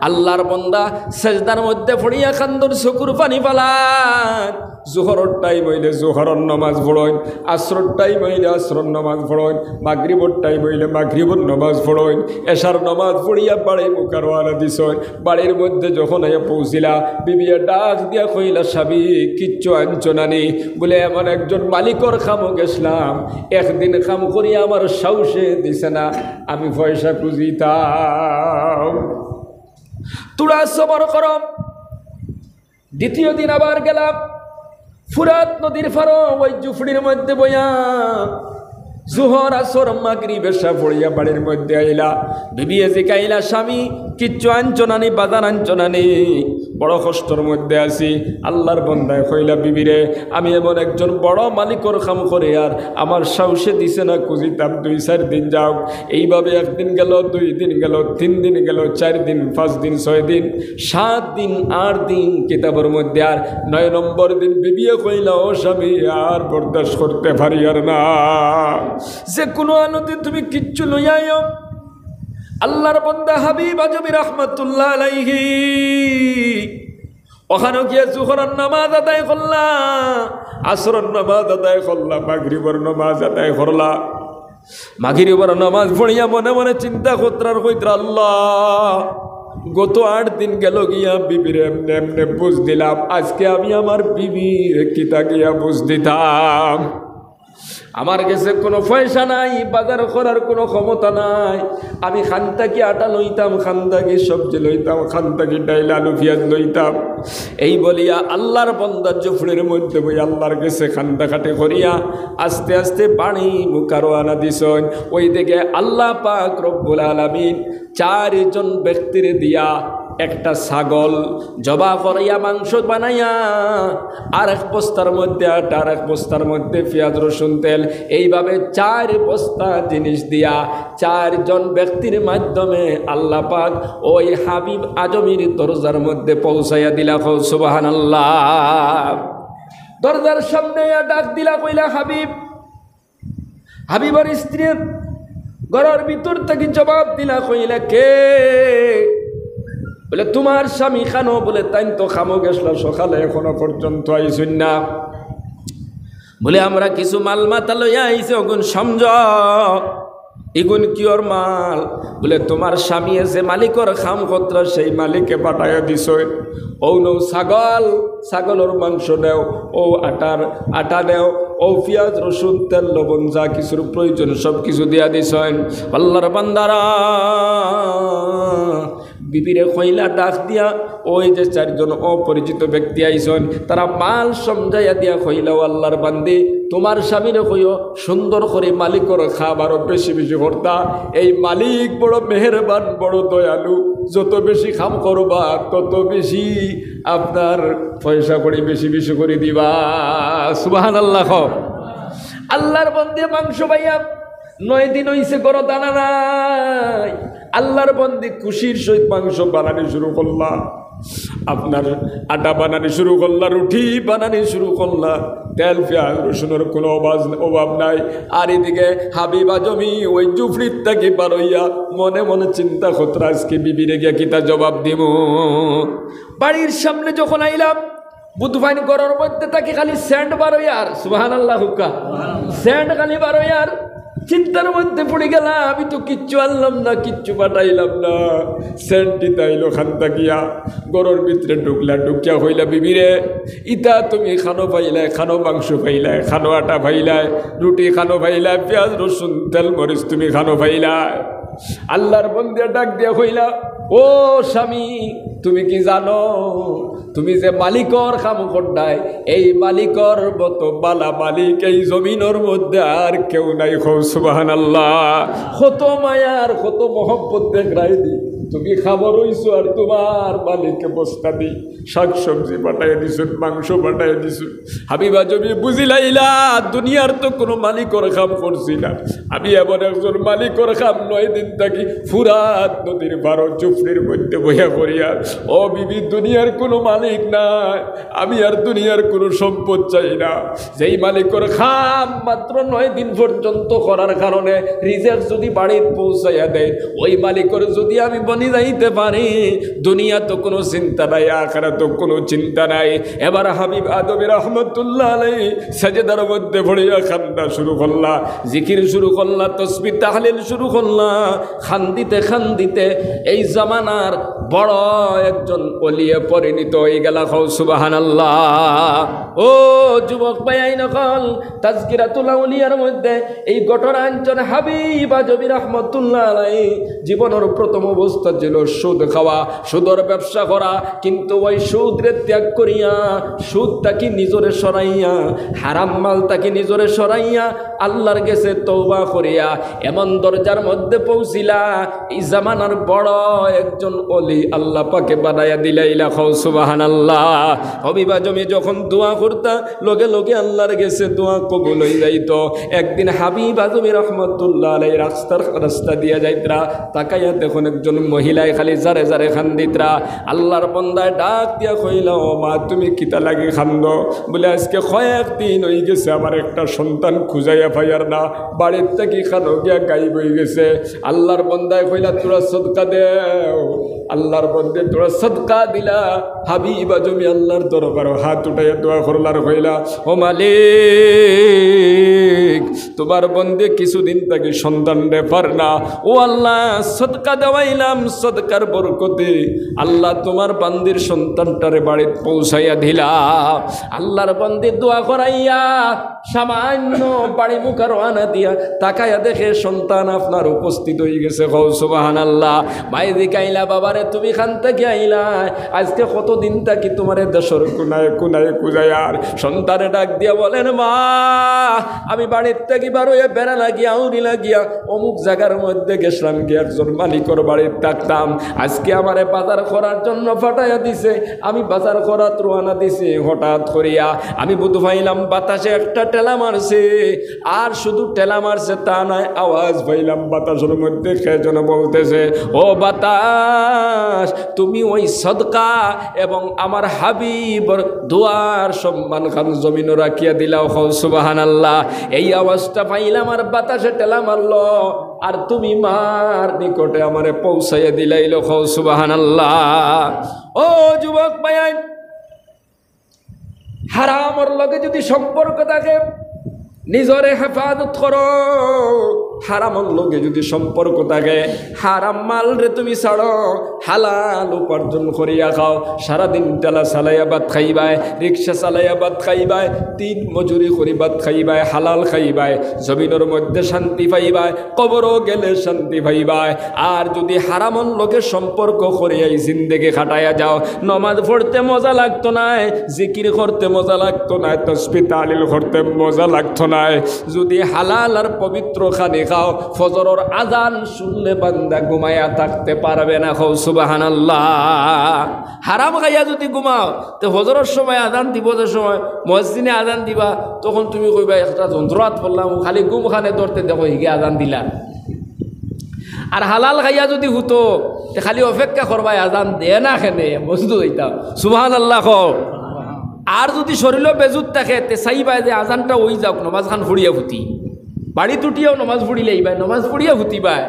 আল্লাহর বান্দা সেজদার মধ্যে পড়িয়া খান্দর চকুর পানি পালান। জোহরের টাইম হইলে জোহরের নামাজ পড়েন, আসরের টাইম হইলে আসরের নামাজ পড়েন, মাগরিবের টাইম হইলে মাগরিবের নামাজ পড়েন, এশার নামাজ পড়িয়া বাড়ি মুখ রওনা দিছেন। বাড়ির মধ্যে যখন আইয়া পৌঁছিলা, বিবিয়া ডাক দিয়া কইলা, স্বামী কিচ্ছু আনছো নানি? বলে এমন একজন মালিকর খামো গেছিলাম, একদিন কাম করিয়া আমার সাহসে দিছে না, আমি পয়সা খুঁজিতাম। তোরা সবর করম। দ্বিতীয় দিন আবার গেলাম ফুরাত নদীর পাড়ে, ওই জুফড়ির মধ্যে বইয়া জোহর আসর মাগরিব এশা পড়িয়া বাড়ির মধ্যে আইলা। বিবিয়ে জিকাইলা, স্বামী কিচ্ছু আনছো নানি, বাজার আনছো নানি? বড় কষ্টর মধ্যে আছি। আল্লাহর বন্দায় কইলা, বিবিরে আমি এমন একজন বড় মালিকর কাম করে আর আমার সাহসে দিছে না, খুঁজিতাম 2-4 দিন যাও। এইভাবে একদিন গেল, 2 দিন গেল, 3 দিন গেল, 4 দিন, 5 দিন, 6 দিন, 7 দিন, 8 দিন, কিতাবের মধ্যে আর 9 নম্বর দিন বিবিয়ে কইলা, ও স্বামী আর বরদাস্ত করতে পারি আর না, যে কোনো আলোতে তুমি কিচ্ছু লইয়াও। আল্লাহর বান্দা হাবিব আজমি রহমতুল্লাহ আলাইহি ওখানে গিয়ে জোহরের নামাজ আদায় করলা, আসরের নামাজ আদায় করলা, মাগরিবের নামাজ আদায় করলা। মাগরিবের নামাজ পড়িয়া মনে মনে চিন্তা করতার কইরা, আল্লাহ গত 8 দিন গেল গিয়া বিবির এমনে এমনে বুঝ দিলাম, আজকে আমি আমার বিবির কিতা গিয়া বুঝ দিতাম। আমার কাছে কোনো পয়সা নাই, বাজার করার কোনো ক্ষমতা নাই, আমি খান্তাকি আটা লইতাম, খান্তাকি সবজি লইতাম, খান্তাকি ডাইল আলু পেঁয়াজ লইতাম। এই বলিয়া আল্লাহর বান্দা জুফড়ির মধ্যে বই আল্লাহর কাছে খান্তা খাটে করিয়া আস্তে আস্তে পানি মুখারো আনা দিছেন। ওই দিকে আল্লাহ পাক রব্বুল আলামিন 4 জন ব্যক্তির দিয়া একটা ছাগল জবা করাইয়া মাংস বানাইয়া আর এক বস্তার মধ্যে আটা, আর এক বস্তার মধ্যে পেঁয়াজ রসুন তেল, এইভাবে 4 বস্তা জিনিস দিয়া 4 জন ব্যক্তির মাধ্যমে আল্লাহ পাক ওই হাবিব আজমির দরজার মধ্যে পৌঁছাইয়া দিলা। সুবহানাল্লাহ। দরজার সামনে ডাক দিলা, কইলা, হাবিব। হাবিবের স্ত্রী ঘরের ভিতর থেকে জবাব দিলা, কইলা, কে? বলে, তোমার স্বামী খানো? বলে, তাই তো খামো গেছিল সকালে, এখনো পর্যন্ত আইসুন না। বলে, আমরা কিছু মাল মাতা লইয়া আইসি, অগুন সমঝ এগুন কিওর মাল? বলে, তোমার স্বামী এসে মালিকর খাম কত্র, সেই মালিকে পাঠাইয়া দিস। ও নৌ ছাগল, ছাগলের মাংস নেও, ও আটা নেও, ও পেঁয়াজ রসুন তেল লবণ যা কিছুর প্রয়োজন সব কিছু দিয়া দিস। আল্লাহর বান্দারা বিবিরে কইলা ডাক দিয়া ওই যে চারজন অপরিচিত ব্যক্তি আইসন তারা মাল সমঝাইয়া দিয়া কইলা আল্লাহর বান্দি তোমার স্বামীরে কইও সুন্দর করে মালিকর খাবারও বেশি বেশি করতা এই মালিক বড় মেহেরবান বড় দয়ালু যত বেশি খাম করবা তত বেশি আপনার পয়সা করে বেশি বেশি করে দিবা সুবহানাল্লাহ আল্লাহর বান্দি মাংস পাইয়া 9 দিন হইছে গরো দানা নাই আল্লাহর বান্দি খুশির সহিত মাংস বানানি শুরু করলা আপনার আটা বানানি শুরু করলা রুটি বানানি শুরু করলা তেল পেঁয়াজ রসুনের কোনো অভাব নাই আর এদিকে হাবিবা জমি ওই জুফরির থেকে পার হইয়া মনে মনে চিন্তা করতে আজকে বিবিরে গিয়া কিতা জবাব দিব বাড়ির সামনে যখন আইলাম বুধবাইন গরর মধ্যে তাকে খালি স্যান্ড বার হইয়ার সুবহানাল্লাহ হুক্কা স্যান্ড খালি বার হইয়ার চিন্তার মধ্যে পড়ে গেলাম আমি তো কিচ্ছু আনলাম না কিচ্ছু পাঠাইলাম না স্যান্ডটি তাইলো খান্তা গিয়া গরর ভিতরে ঢুকিয়া হইলা বিবিরে ইতা তুমি খানো পাইলাই খানো মাংস পাইলাই খানো আটা পাইলাই রুটি খানো পাইলাই পেঁয়াজ রসুন তেল মরিচ তুমি খানো পাইলাই আল্লাহর বন্দে ডাক দিয়া হইলা ও স্বামী তুমি কি জানো তুমি যে মালিকর খাম করডাই এই মালিকর মতো বালা মালিক এই জমিনের মধ্যে আর কেউ নাই সুবহানাল্লাহ কত মায়ার কত মহব্বত দেখাই দি তুমি খাবার হইছো আর তোমার মালিককে বস্তা দি শাক সবজি পাঠাই দিছো মাংস পাঠাই দিছো হাবিবা জমি বুঝিলাইলা দুনিয়ার তো কোনো মালিকর খাম করছি না আমি এমন একজন মালিকর খাম 9 দিন থাকি ফুরাত নদীর 12 জুফরির মধ্যে বইয়া করিয়া ও বিবি দুনিয়ার কোনো মালিক নাই আমি আর দুনিয়ার কোনো সম্পদ চাই না যেই মালিকর খাম মাত্র 9 দিন পর্যন্ত করার কারণে রিজেক্ট যদি বাড়িতে পৌঁছাইয়া দেয় ওই মালিকর যদি আমি বনি যাইতে পারি দুনিয়া তো কোনো চিন্তা নাই আখিরাত তো কোনো চিন্তা নাই এবার হাবিব আদম রাহমাতুল্লাহ আলাইহি সাজদার মধ্যে পড়িয়া কান্না শুরু করলা জিকির শুরু করলা তাসবিহ তাহলিল শুরু করলা খান্দিতে এই জামানার বড় একজন ওলিয়ে পরিণত হয়ে গেল সুবহানাল্লাহ ও যুবক ভাই নকল তাজকিরাতুল আউলিয়ার মধ্যে এই ঘটনা আনছেন হাবিব আজমি রাহমাতুল্লাহ আলাইহি জীবনের প্রথম অবস্থা ছিল সুদ খাওয়া সুদের ব্যবসা করা কিন্তু ওই সুদরে ত্যাগ করিয়া সুদটাকে নিজরে সরাইয়া হারাম মালটাকে নিজরে সরাইয়া আল্লাহর কাছে তওবা করিয়া এমন দরজার মধ্যে পৌঁছিলা এই জামানার বড় একজন ওলি আল্লাহ পাকে বানায়া দিলাইলা সুবহানাল্লাহ হবিবা জমি যখন দোয়া করতা লগে লগে আল্লাহর কাছে দোয়া কবুল হয়ে যাইত একদিন হাবিব আজমি রাহমাতুল্লাহ আলাইহি রাস্তা দিয়া যাইতরা তাকাইয়া দেখুন একজন মহিলায় খালি জারে জারে খান্দিতরা আল্লাহর বন্দায় ডাক দিয়া কইলা ও মা তুমি কিতা লাগি খান্দ বলে আজকে কয়েকদিন হয়ে গেছে আমার একটা সন্তান খুঁজাইয়া পাইয়ার না বাড়ির থেকে খানো গিয়া গায়েব হয়ে গেছে আল্লাহর বন্দায় কইলা তোরা সদকা দেও আল্লাহর বন্দে তোরা সদকা দিলা হাবিব আজমি আল্লাহর দরবারে হাত উঠাইয়া দোয়া করলার কইলা ও মালিক তোমার বন্দে কিছুদিন থেকে সন্তান রে পার না ও আল্লাহ সদকা দেওয়াইলাম সদকার বরকতে আল্লাহ তোমার বান্দির সন্তানটারে বাড়িতে পৌঁছাইয়া দিলা আল্লাহর বান্দি দোয়া করাইয়া সামান্য বাড়ি মুখা রওনা দিয়া তাকাইয়া দেখে সন্তান আপনার উপস্থিত হয়ে গেছে সুবহানাল্লাহ মাই দিকাইলা বাবারে তুমি খান থেকে আইলা আজকে কতদিন থাকি তোমারে দেশের কোনায় কোনায় কুজায়ার সন্তানে ডাক দিয়া বলেন মা আমি বাড়ির থেকে বারোয় বেড়া লাগিয়া আউরি লাগিয়া অমুক জায়গার মধ্যে গেছিলাম গিয়ে একজন মালিকর বাড়ির থাকতাম আজকে আমারে বাজার করার জন্য ফাটাইয়া দিছে আমি বাজার করার রওনা দিছি হঠাৎ করিয়া আমি বুধ পাইলাম বাতাসে একটা টেলা মারছে আর শুধু টেলা মারছে তা নয় আওয়াজ পাইলাম বাতাসের মধ্যে কে যেন বলতেছে ও বাতাস তুমি ওই সদকা এবং আমার হাবিবর দোয়ার সম্মান খান জমিন রাখিয়া দিলাও সুবহানাল্লাহ এই আওয়াজটা পাইলাম আর বাতাসে টেলা মারলো আর তুমি মার নিকটে আমারে পৌঁছাইয়া দিলাইল সুবহানাল্লাহ ও যুবক ভাই হারামর লগে যদি সম্পর্ক থাকে নিজরে হেফাজত করো হারামর লগে যদি সম্পর্ক থাকে, হারাম মাল রে তুমি ছাড়ো, হালাল উপার্জন করিয়া খাও। সারাদিন টেলা চালাইয়া ভাত খাইবাই, রিক্সা চালাইয়া ভাত খাইবাই, দিন মজুরি করি ভাত খাইবাই, হালাল খাইবাই, জমিনের মধ্যে শান্তি পাইবাই, কবরও গেলে শান্তি পাইবাই। আর যদি হারামর লগে সম্পর্ক করিয়াই জিন্দেগি খাটাইয়া যাও, নমাজ পড়তে মজা লাগতো না, জিকির করতে মজা লাগতো না, তাসবিহ তাহলিল করতে মজা লাগতো না। যদি হালাল আর পবিত্র খানি খাও, ফজরের আজান শুনলে বান্দা ঘুমায়া থাকতে পারবে না। খাও সুবহানাল্লাহ। হারাম খাইয়া যদি ঘুমাও, তো ফজরের সময় আজান দিব, যে সময় মসজিদে আজান দিবা, তখন তুমি কইবা একটা যন্ত্রাত পড়লাম, খালি ঘুম খানে ধরতে দেখো হিগে আজান দিলা। আর হালাল খাইয়া যদি হতো, খালি অপেক্ষা করবাই আজান দে না খেনে মসজিদ হইতাম। সুবহানাল্লাহ। আর যদি শরীরও বেজুত থাকে, তে চাইবাই যে আজানটা ওই যাওক, নমাজ খান ফুড়িয়া ফুটি, বাড়ি টুটিয়াও নমাজ ফুড়িলে এইবাই, নমাজ ফুড়িয়া ফুটিবাই।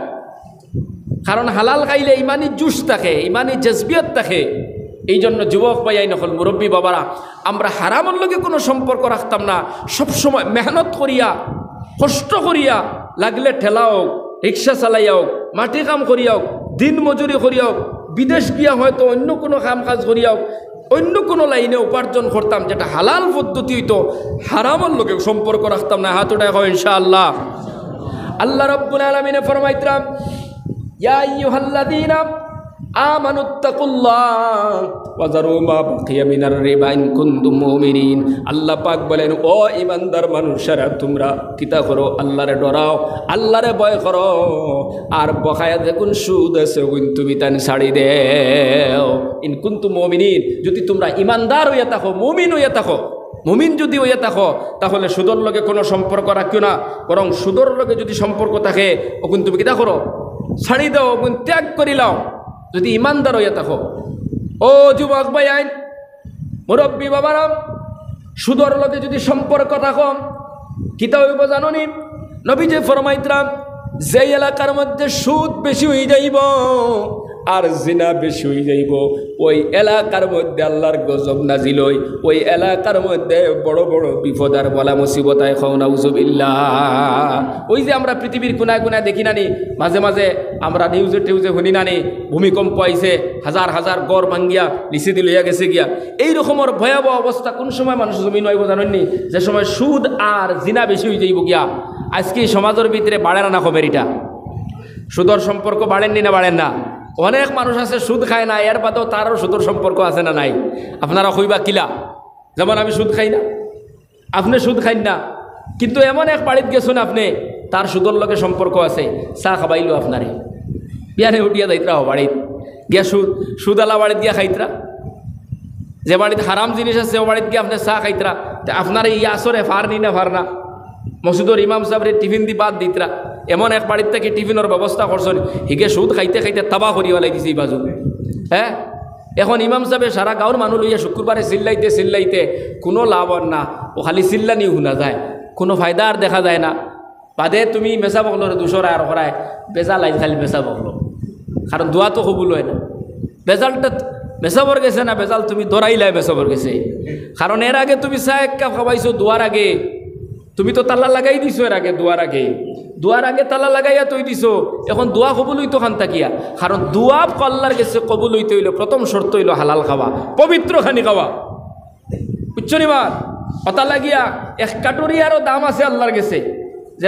কারণ হালাল খাইলে ইমানই জুস থাকে, ইমানই জজবিয়ত থাকে। এই জন্য যুবক ভাই নকল মুরব্বী বাবারা, আমরা হারামের লগে কোনো সম্পর্ক রাখতাম না। সবসময় মেহনত করিয়া, কষ্ট করিয়া, লাগলে ঠেলা হোক, রিক্সা চালাইয়া হোক, মাটি কাম করিয়া হোক, দিন মজুরি করিয়া হোক, বিদেশ গিয়া হয়তো অন্য কোনো কাম কাজ করিয়া হোক, অন্য কোনো লাইনে উপার্জন করতাম, যেটা হালাল পদ্ধতি হইতো। হারামের লগে সম্পর্ক রাখতাম না। হাত উঠায় হয় ইনশাআল্লাহ। আল্লাহ রাব্বুল আলামিনে ফরমাইতরাম, ইয়া আইয়ুহাল্লাযীনা আমানুত্তাকুল্লাহ ওয়া যারু মা বাকিয়া মিনার রিবা ইন কুনতুম মুমিনিন। আল্লাহ পাক বলেন, ও ইমানদার মানুষেরা, তোমরা কিতা করো? আল্লাহরে ডরাও, আল্লাহরে ভয় করো, আর বকায়া দেখুন সুদ আছে ওইন তুমি তান ছাড়ি দেও। ইন কুনতুম মুমিনিন, যদি তোমরা ইমানদার হইয়া থাকো, মুমিন হইয়া থাকো, মুমিন যদি হইয়া থাকো, তাহলে সুদর লগে কোনো সম্পর্ক রাখিও না। বরং সুদর লগে যদি সম্পর্ক থাকে, ওগুন তুমি কিতা করো? ছাড়ি দাও, ওগুন ত্যাগ করিলাও, যদি ইমানদার হইয়া থাকো। ও যুবক ভাই আইন মুরব্বী বাবারা, সুদর লগে যদি সম্পর্ক থাকো, কিতা হইব জানোনি? নবীজি ফরমাইতরাম, যে এলাকার মধ্যে সুদ বেশি হয়ে যাইব আর জিনা বেশি হয়ে যাইব, ওই এলাকার মধ্যে আল্লাহর গজব নাজিল হই, ওই এলাকার মধ্যে বড় বড় বিপদ আর বলা মুসিবতায় খাও নাউজুবিল্লাহ। ওই যে আমরা পৃথিবীর কোনায় কোনায় দেখি নানি, মাঝে মাঝে আমরা নিউজে টিউজে শুনি নানি, ভূমিকম্প আইছে, হাজার হাজার গড় ভাঙ্গিয়া লিচি দি লইয়া গেছে গিয়া। এই রকমের ভয়াবহ অবস্থা কোন সময় মানুষ জমিন হইব জানেননি? যে সময় সুদ আর জিনা বেশি হয়ে যাইব গিয়া। আজকে সমাজের ভিতরে বাড়ে না খবর এটা? সুদর সম্পর্ক বাড়েননি না বাড়েন না? অনেক মানুষ আছে সুদ খায় না, এর বাদেও তারও সুদর সম্পর্ক আছে না নাই? আপনারা কইবা কিলা? যেমন আমি সুদ খাই না, আপনি সুদ খাই না, কিন্তু এমন এক বাড়িত গেছেন আপনি, তার সুদর লগে সম্পর্ক আছে, চা খাবাইলো আপনারে, বিয়ানে উঠিয়া যাইতরা ও বাড়িত গিয়া সুদালা বাড়িত গিয়া খাইতরা। যে বাড়িতে হারাম জিনিস আছে ও বাড়িত গিয়ে আপনি চা খাইতরা, আপনার ই আসরে ফার নি না ফার না? মসজিদর ইমাম সাহেবের টিফিন দি বাদ দিতরা। এমন এক বাড়ির থেকে টিফিনের ব্যবস্থা করছেন, হিগে সুদ খাইতে খাইতে তাবা করিয়া লাইতেছে এই বাজু। হ্যাঁ, এখন ইমাম সাহেব সারা গাঁর মানুষ লইয়া শুক্রবারে চিল্লাইতে চিল্লাইতে কোনো লাভ আর না, ও খালি চিল্লানি শুনা যায়, কোনো ফায়দা আর দেখা যায় না। বাদে তুমি মেসা বকলোর দুশোর আর করায় বেজা লাই খালি মেসা বকলো, কারণ দোয়া তো কবুল হয় না। বেজালটা মেসাবর গেছে না, বেজাল তুমি দৌড়াইলাই মেসাবর গেছে। কারণ এর আগে তুমি চা এক কাপ খাওয়াইছো, দোয়ার আগে তুমি তো তালা লাগাই দিছো, এর আগে দোয়ার আগে তালা লাগাইয়া তৈ দিছো। এখন দোয়া কবুল হইতো খান তাকিয়া, কারণ দোয়া কল্লার গেছে কবুল হইতে হইল প্রথম শর্ত হইল হালাল খাওয়া, পবিত্র খানি খাওয়া। বুঝছো নি মা? কথা লাগিয়া এক কাটুরিয়ারও দাম আছে আল্লাহর গেছে। যে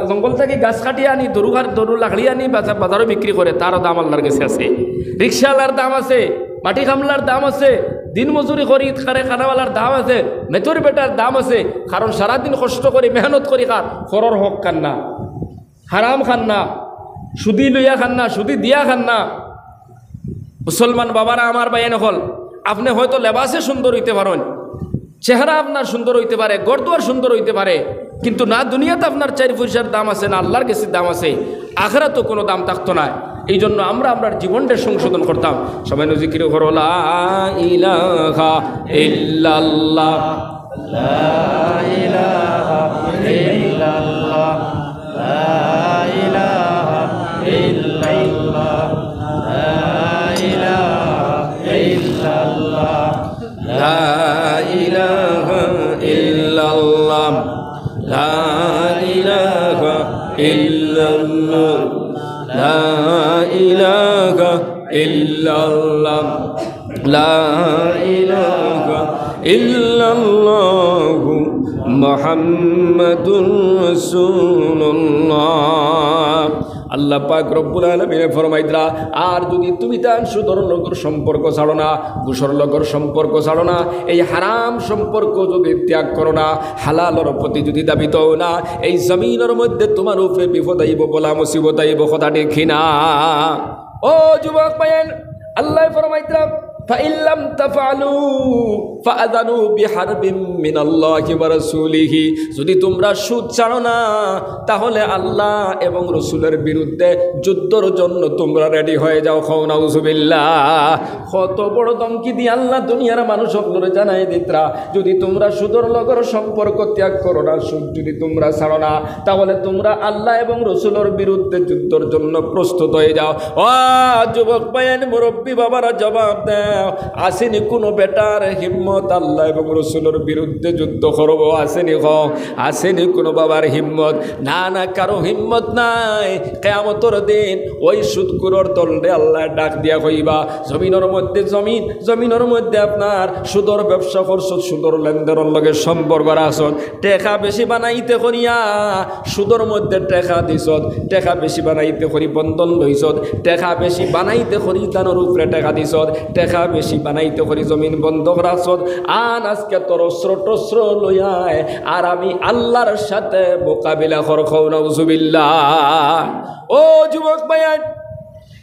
জঙ্গল থেকে গাছ কাটিয়ে আনি, দরু লাকড়ি আনি বাজারও বিক্রি করে, তারও দাম আল্লাহর কাছে আছে। রিক্সাওয়ালার দাম আছে, মাটি কামলার দাম আছে, দিন মজুরি করি খানাওয়ালার দাম আছে, মেথর বেটার দাম আছে। কারণ সারাদিন কষ্ট করে মেহনত করি খার, খরর হক খান না, হারাম খান না, সুদি লইয়া খান না, সুদি দিয়া খান না। মুসলমান বাবারা আমার বাইন হল, আপনি হয়তো লেবাসে সুন্দর হইতে পারেন, চেহারা আপনার সুন্দর হইতে পারে, গড়দুয়ার সুন্দর হইতে পারে, কিন্তু না দুনিয়াতে আপনার 4 পয়সার দাম আছে, না আল্লাহর কাছে দাম আছে, আখিরাতে কোনো দাম থাকতো না। এই জন্য আমরা আপনার জীবনটা সংশোধন করতাম। সবাই জিকির করো, লা ইলাহা ইল্লাল্লাহ, লা ইলাহা ইল্লাল্লাহ, লা ইলাহা ইল্লাল্লাহ, লা ইলাহা ইল্লাল্লাহ, লা ইলাহা ইল্লাল্লাহ, লা ইলাহা ইল্লাল্লাহ লা ইলাহা ইল্লাল্লাহ লা ইলাহা ইল্লাল্লাহু মুহাম্মাদুর রাসূলুল্লাহ। আল্লাহ পাক রব্বুল আলামিন ফরমাইতরা, আর যদি তুমি তার সুদর লগর সম্পর্ক ছাড়ো না, ঘুষর লগর সম্পর্ক ছাড়ো না, এই হারাম সম্পর্ক যদি ত্যাগ করো না, হালালর প্রতি যদি দাবিত না, এই জমিনের মধ্যে তোমার উপরে বিপদ আইব, বলা মুসিবত আইব, কথা দেখি না। ও যুবক ভাইয়ের, আল্লাহ ফরমাইতরা فإن لم تفعلوا فأذنوا بحرب من الله ورسوله, যদি তোমরা সুদ ছাড়ো না তাহলে আল্লাহ এবং রসুলের বিরুদ্ধে যুদ্ধের জন্য তোমরা রেডি হয়ে যাও। খাও নাউজুবিল্লাহ। কত বড় ধমকি দিয়ে আল্লাহ দুনিয়ার মানুষ সকলরে জানাই দিতরা, যদি তোমরা সুদর লগর সম্পর্ক ত্যাগ করো না, সুদ যদি তোমরা ছাড়ো না, তাহলে তোমরা আল্লাহ এবং রসুলের বিরুদ্ধে যুদ্ধের জন্য প্রস্তুত হয়ে যাও। ও যুবক ভাইয়ের, মুরব্বী বাবারা জবাব দেয়, আসেনি কোনো বেটার হিম্মত আল্লাহ এবং রসুলের বিরুদ্ধে যুদ্ধ করব? আসেনি? আসেনি কোনো বাবার হিম্মত? না না, কারো হিম্মত নাই। কিয়ামতের দিন ওই সুদখোরের দলরে আল্লাহ ডাক দিয়া কইবা, জমিনের মধ্যে জমিনের মধ্যে আপনার সুদর ব্যবসা করছো, সুদর লেনদেনের লগে সম্পর্ক রাখছো, টেকা বেশি বানাইতে করিয়া সুদর মধ্যে টেকা দিছ, টেকা বেশি বানাইতে করি বন্ধন লইছ, টেকা বেশি বানাইতে করি দানোর উপরে টেকা দিছ, টেকা বেশি বানাইতে করি জমিন বন্ধক রাখছ, আন আজকে তোর অস্ত্র টস্ত্র লইয়ায় আর আমি আল্লাহর সাথে মোকাবিলা কর। খাও নাউজুবিল্লাহ। ও যুবক ভাইয়া,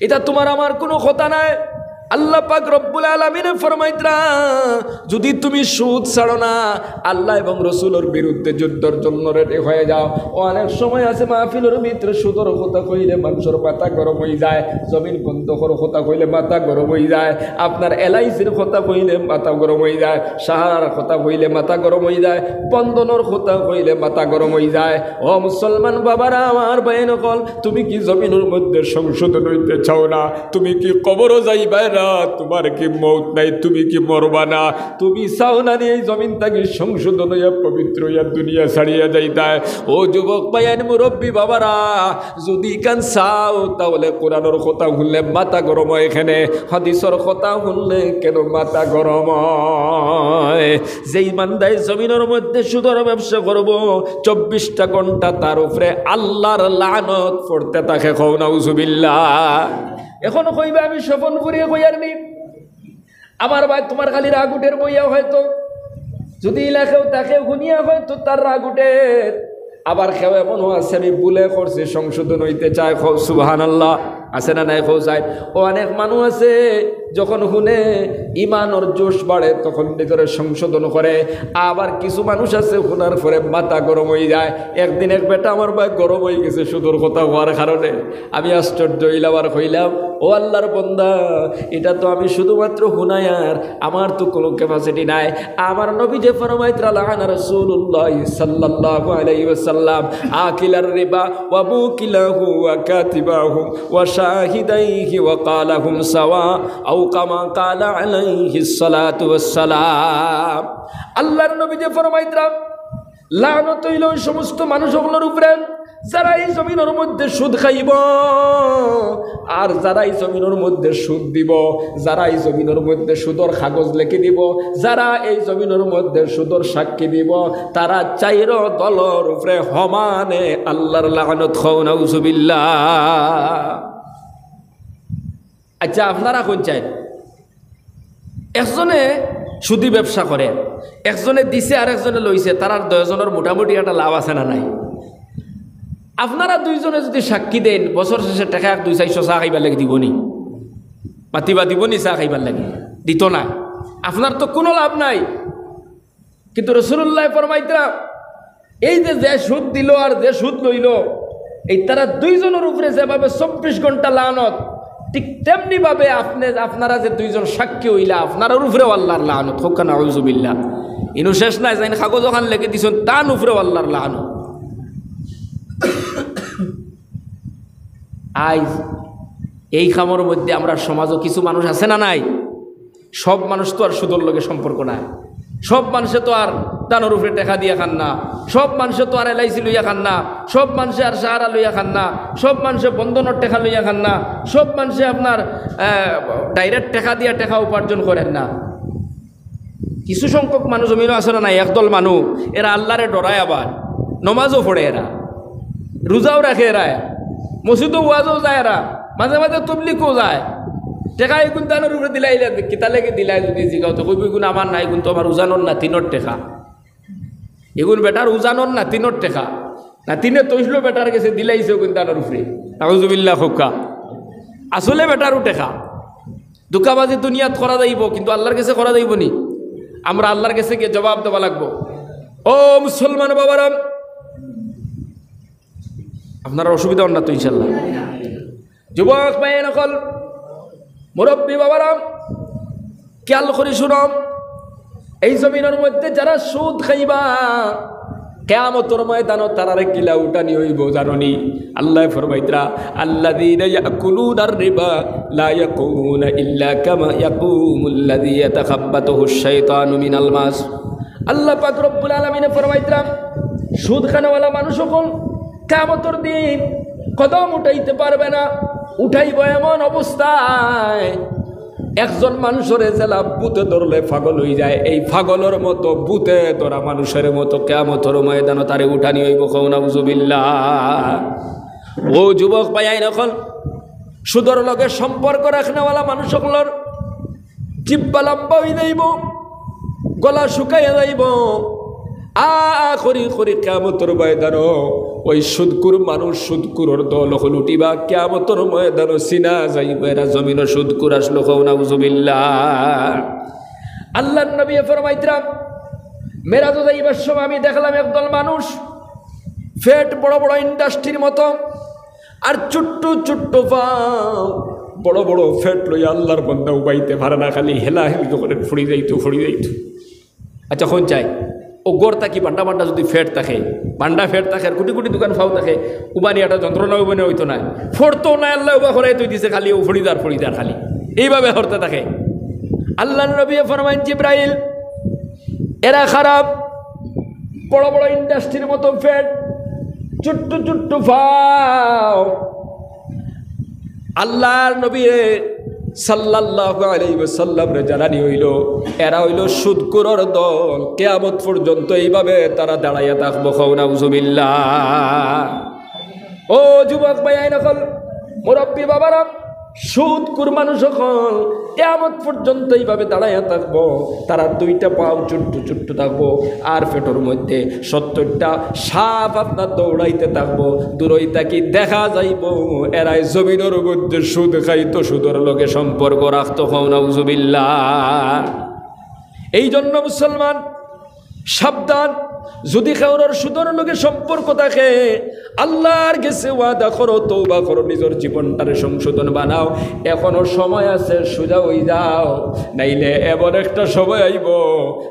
এটা তোমার আমার কোনো কথা নাই। আল্লাহ পাক রব্বুল আলামিন ফরমাইতরা, যদি তুমি সুদ ছাড়ো না, আল্লাহ এবং রসুলের বিরুদ্ধে যুদ্ধের জন্য রেডি হয়ে যাও। অনেক সময় আছে মাহফিলের ভিতরে সুদর কথা কইলে মানুষের মাথা গরম হয়ে যায়, জমিন বন্ধকের কথা কইলে মাথা গরম হয়ে যায়, আপনার এলআইসির কথা কইলে মাথা গরম হয়ে যায়, সাহার কথা কইলে মাথা গরম হয়ে যায়, বন্ধনের কথা কইলে মাথা গরম হয়ে যায়। ও মুসলমান বাবারা, আমার ভাই নকল, তুমি কি জমিনের মধ্যে সংশোধন হইতে চাও না? তুমি কি কবরও যাইবা না? তোমার কি মৌত নাই? তুমি কি মরবা না? তুমি চাও না এই জমিন থেকে সংশোধন হইয়া পবিত্র হইয়া দুনিয়া ছাড়িয়া যাইতায়? ও যুবক ভাইয়ান, মুরব্বী বাবারা, যদি কান চাও তাহলে কোরআনের কথা শুনলে মাথা গরম হয়, এখানে হাদিসের কথা শুনলে কেন মাথা গরম হয়? যেই বান্দায় জমিনের মধ্যে সুদের ব্যবসা করব 24টা ঘন্টা তার উপরে আল্লাহর লানত পড়তে থাকে। খাও নাউজুবিল্লাহ। এখনো কইবে আমি স্বপন ফুরিয়ে কইয়ার নি, আমার ভাই তোমার খালি রাগ উঠের বইয়া হয়তো, যদি লেখেও তাকে শুনিয়া হয়তো তার রাগ উঠে। আবার কেউ এমনও আছে আমি ভুলে করছি, সংশোধন হইতে চায়। সুবহানাল্লাহ। আছে না নাই? যায় ও অনেক মানুষ আছে যখন শুনে ইমানের জোশ বাড়ে তখন ভিতরে সংশোধন করে। আবার কিছু মানুষ আছে শোনার পরে মাথা গরম হয়ে যায়। একদিন এক বেটা আমার ভাই গরম হয়ে গেছে সুদূর কথা হওয়ার কারণে। আমি আশ্চর্য হইলাম আর কইলাম, ও আল্লাহর বান্দা, এটা তো আমি শুধুমাত্র হুনায়ার, আমার তো কোনো ক্যাপাসিটি নাই। আমার নবী যে ফরমাইতরা লাআনা রাসূলুল্লাহ সাল্লাল্লাহু আলাইহি ওয়াসাল্লাম আকিলার রিবা ওয়া মুকিলাহু ওয়া কাতিবাহু ওয়া শাহিদাইহি ওয়া ক্বালাহুম সাওয়া আও কামা ক্বালা আলাইহিস সালাতু ওয়াস সালাম। আল্লাহর নবী যে ফরমাইতরা লানত হইল ওই সমস্ত মানুষগুলোর উপরে যারা এই জমিনের মধ্যে সুদ খাইব আর যারা এই জমিনের মধ্যে সুদ দিব, যারা এই জমিনের মধ্যে সুদর কাগজ লিখে দিব, যারা এই জমিনের মধ্যে সুদর সাক্ষী দিব, তারা চাইর দলর উপরে সমানে আল্লাহর লানত। খাও নাউজুবিল্লাহ। আচ্ছা, আপনারা কোন চাই? একজনে সুদি ব্যবসা করে, একজনে দিছে আর একজনে লইছে, তার আর দুজনের মোটামুটি একটা লাভ আছে না নাই? আপনারা দুইজনে যদি সাক্ষী দেন, বছর শেষে টাকা 200-400 চা খাইবার লাগে দিবনি? মাতিবা দিবনি চা খাইবার লাগে? দিত না। আপনার তো কোনো লাভ নাই। কিন্তু রাসূলুল্লাহ ফরমাইতরা এই যে সুদ দিল আর যে সুদ লইল, এই তারা দুইজনের উপরে যেভাবে 24 ঘন্টা লানত, ঠিক তেমনি ভাবে আপনারা যে দুইজন সাক্ষী হইলা, আপনার উপরেও আল্লাহর লানত। হোক না নাউজুবিল্লাহ। ইনু শেষ নাই, যাই কাগজ ওখান লেগে দিছেন তার উপরেও আল্লাহর লানত। আজ এই খামর মধ্যে আমরা সমাজও কিছু মানুষ আছে না নাই? সব মানুষ তো আর সুদর লগে সম্পর্ক নাই। সব মানুষে তো আর দানোর উপরে টেকা দিয়ে খান না, সব মানুষে তো আর এলআইসি লইয়া খান না, সব মানুষে আর সাহারা লইয়া খান না, সব মানুষে বন্ধনের টেকা লইয়া খান না, সব মানুষে আপনার ডাইরেক্ট টেকা দিয়া টেকা উপার্জন করেন না। কিছু সংখ্যক মানুষ জমিনও আসলে না, একদল মানুষ এরা আল্লাহরে ডরায়, আবার নমাজও পড়ে, এরা রোজাও রাখে, এরা মসজিদও ওয়াজও যায়, এরা মাঝে মাঝে তবলিগও যায়। টেকা এগুন দানোর উপরে দিলাই কিতা লেগে দিলাই যদি জিগাও তো কইব এগুন আমার নাই, এগুন তো আমার উজানোর না তিনোর টেকা, এগুন বেটার উজানোর না তিনোর টেকা, না তিনে তৈসলো বেটার গেছে দিলাইছে ওগুন দানোর উপরে। নাউজুবিল্লাহ খোকা, আসলে বেটারও টেকা। দুঃখাবাজি দুনিয়াত করা যাইব, কিন্তু আল্লাহর কাছে করা যাইব নি? আমরা আল্লাহর কাছে গিয়ে জবাব দেওয়া লাগবো। ও মুসলমান বাবারাম, আপনারা অসুবিধা হন না তো ইনশাল্লাহ? যুবক ভাই নকল, মুরব্বী বাবারাম, খেয়াল করে শুনম, এই জমিনের মধ্যে যারা সুদ খাইবা কিয়ামতের ময়দানে তারারে কিলা উঠানি হইব জাননি? আল্লাহ ফরমাইতরা, আল্লাযীনা ইয়াকুলুনার রিবা লা ইয়াকুমুনা ইল্লা কামা ইয়াকুমুল্লাযী ইয়াতাখাব্বাতুহুশ শাইতানু মিনাল মাস। আল্লাহ পাক রব্বুল আলামিন ফরমাইতরা, সুদ খানাওয়ালা মানুষ সকল কিয়ামতের দিন কদম উঠাইতে পারবে না। উঠাইব এমন অবস্থায় একজন মানুষের জেলা ভূতে ধরলে পাগল হয়ে যায়, এই পাগলের মতো ভূতে ধরা মানুষের মতো কিয়ামতের ময়দানে তারে উঠানি হইব। নাউজুবিল্লাহ। ও যুবক ভাই এখন সুদর লগে সম্পর্ক রাখনেওয়ালা মানুষ সকলের জিব্বা লম্বা হয়ে যাইব, গলা শুকাইয়া যাইব, খরি খরি কিয়ামতের ময়দানে ওই সুদকুর মানুষ, সুদকুরের দল হল উঠিবা, কিয়ামতের ময়দানে চিনা যাইব এরা জমিনের সুদকুর আসলো। নাউজুবিল্লাহ। আল্লাহর নবী ফরমাইতরা, মেরাজে যাইবার সময় আমি দেখলাম একদল মানুষ ফেট বড় বড় ইন্ডাস্ট্রির মতো, আর ছোট্ট ছোট্ট পাও, বড় বড় ফেট লই আল্লাহর বান্দা উবাইতে পারে না, খালি হেলাহেলি করে ফুড়ি যাইতো। আচ্ছা কোন চাই ও গড় থাকি বান্ডা বান্ডা যদি ফেট থাকে, বান্ডা ফেট থাকে, আর কোটি কোটি দোকান ফাও থাকে, উবানি একটা যন্ত্রণা উবানি হইতো না, ফোড়তো না, আল্লাহ উবা করে তুই দিছে খালি ও ফড়িদার খালি এইভাবে হরতে থাকে। আল্লাহর নবী ফরমাইন, জিবরাইল, এরা খারাপ, বড় বড় ইন্ডাস্ট্রির মতো ফেট, ছোট্ট ছোট্ট ফাও। আল্লাহর নবী সাল্লাল্লাহু আলাইহি ওয়াসাল্লাম রে জানানি হইল, এরা হইল সুদকুরের দল, কিয়ামত পর্যন্ত এইভাবে তারা দাঁড়াইয়া থাকবো। নাউজুবিল্লাহ। ও যুবক ভাই নকল, মুরব্বী বাবারা, সুদকুর মানুষ সকল কিয়ামত পর্যন্ত এইভাবে দাঁড়াইয়া থাকবো, তারা দুইটা পাও ছোট্ট ছোট্ট থাকবো, আর পেটের মধ্যে 70টা সাপ আপনার দৌড়াইতে থাকবো। দূরই তাকি দেখা যাইব এরাই জমিনের মধ্যে সুদ খাইতো, সুদের লোকে সম্পর্ক রাখতো। নাউজুবিল্লাহ। এই জন্য মুসলমান সাবধান, যদি কারোর সুদের লোকে সম্পর্ক থাকে, আল্লাহর কাছে ওয়াদা করো, তওবা করো, নিজের জীবনটারে সংশোধন বানাও। এখনো সময় আছে, সোজা হয়ে যাও, নাইলে এমন একটা সময় আইব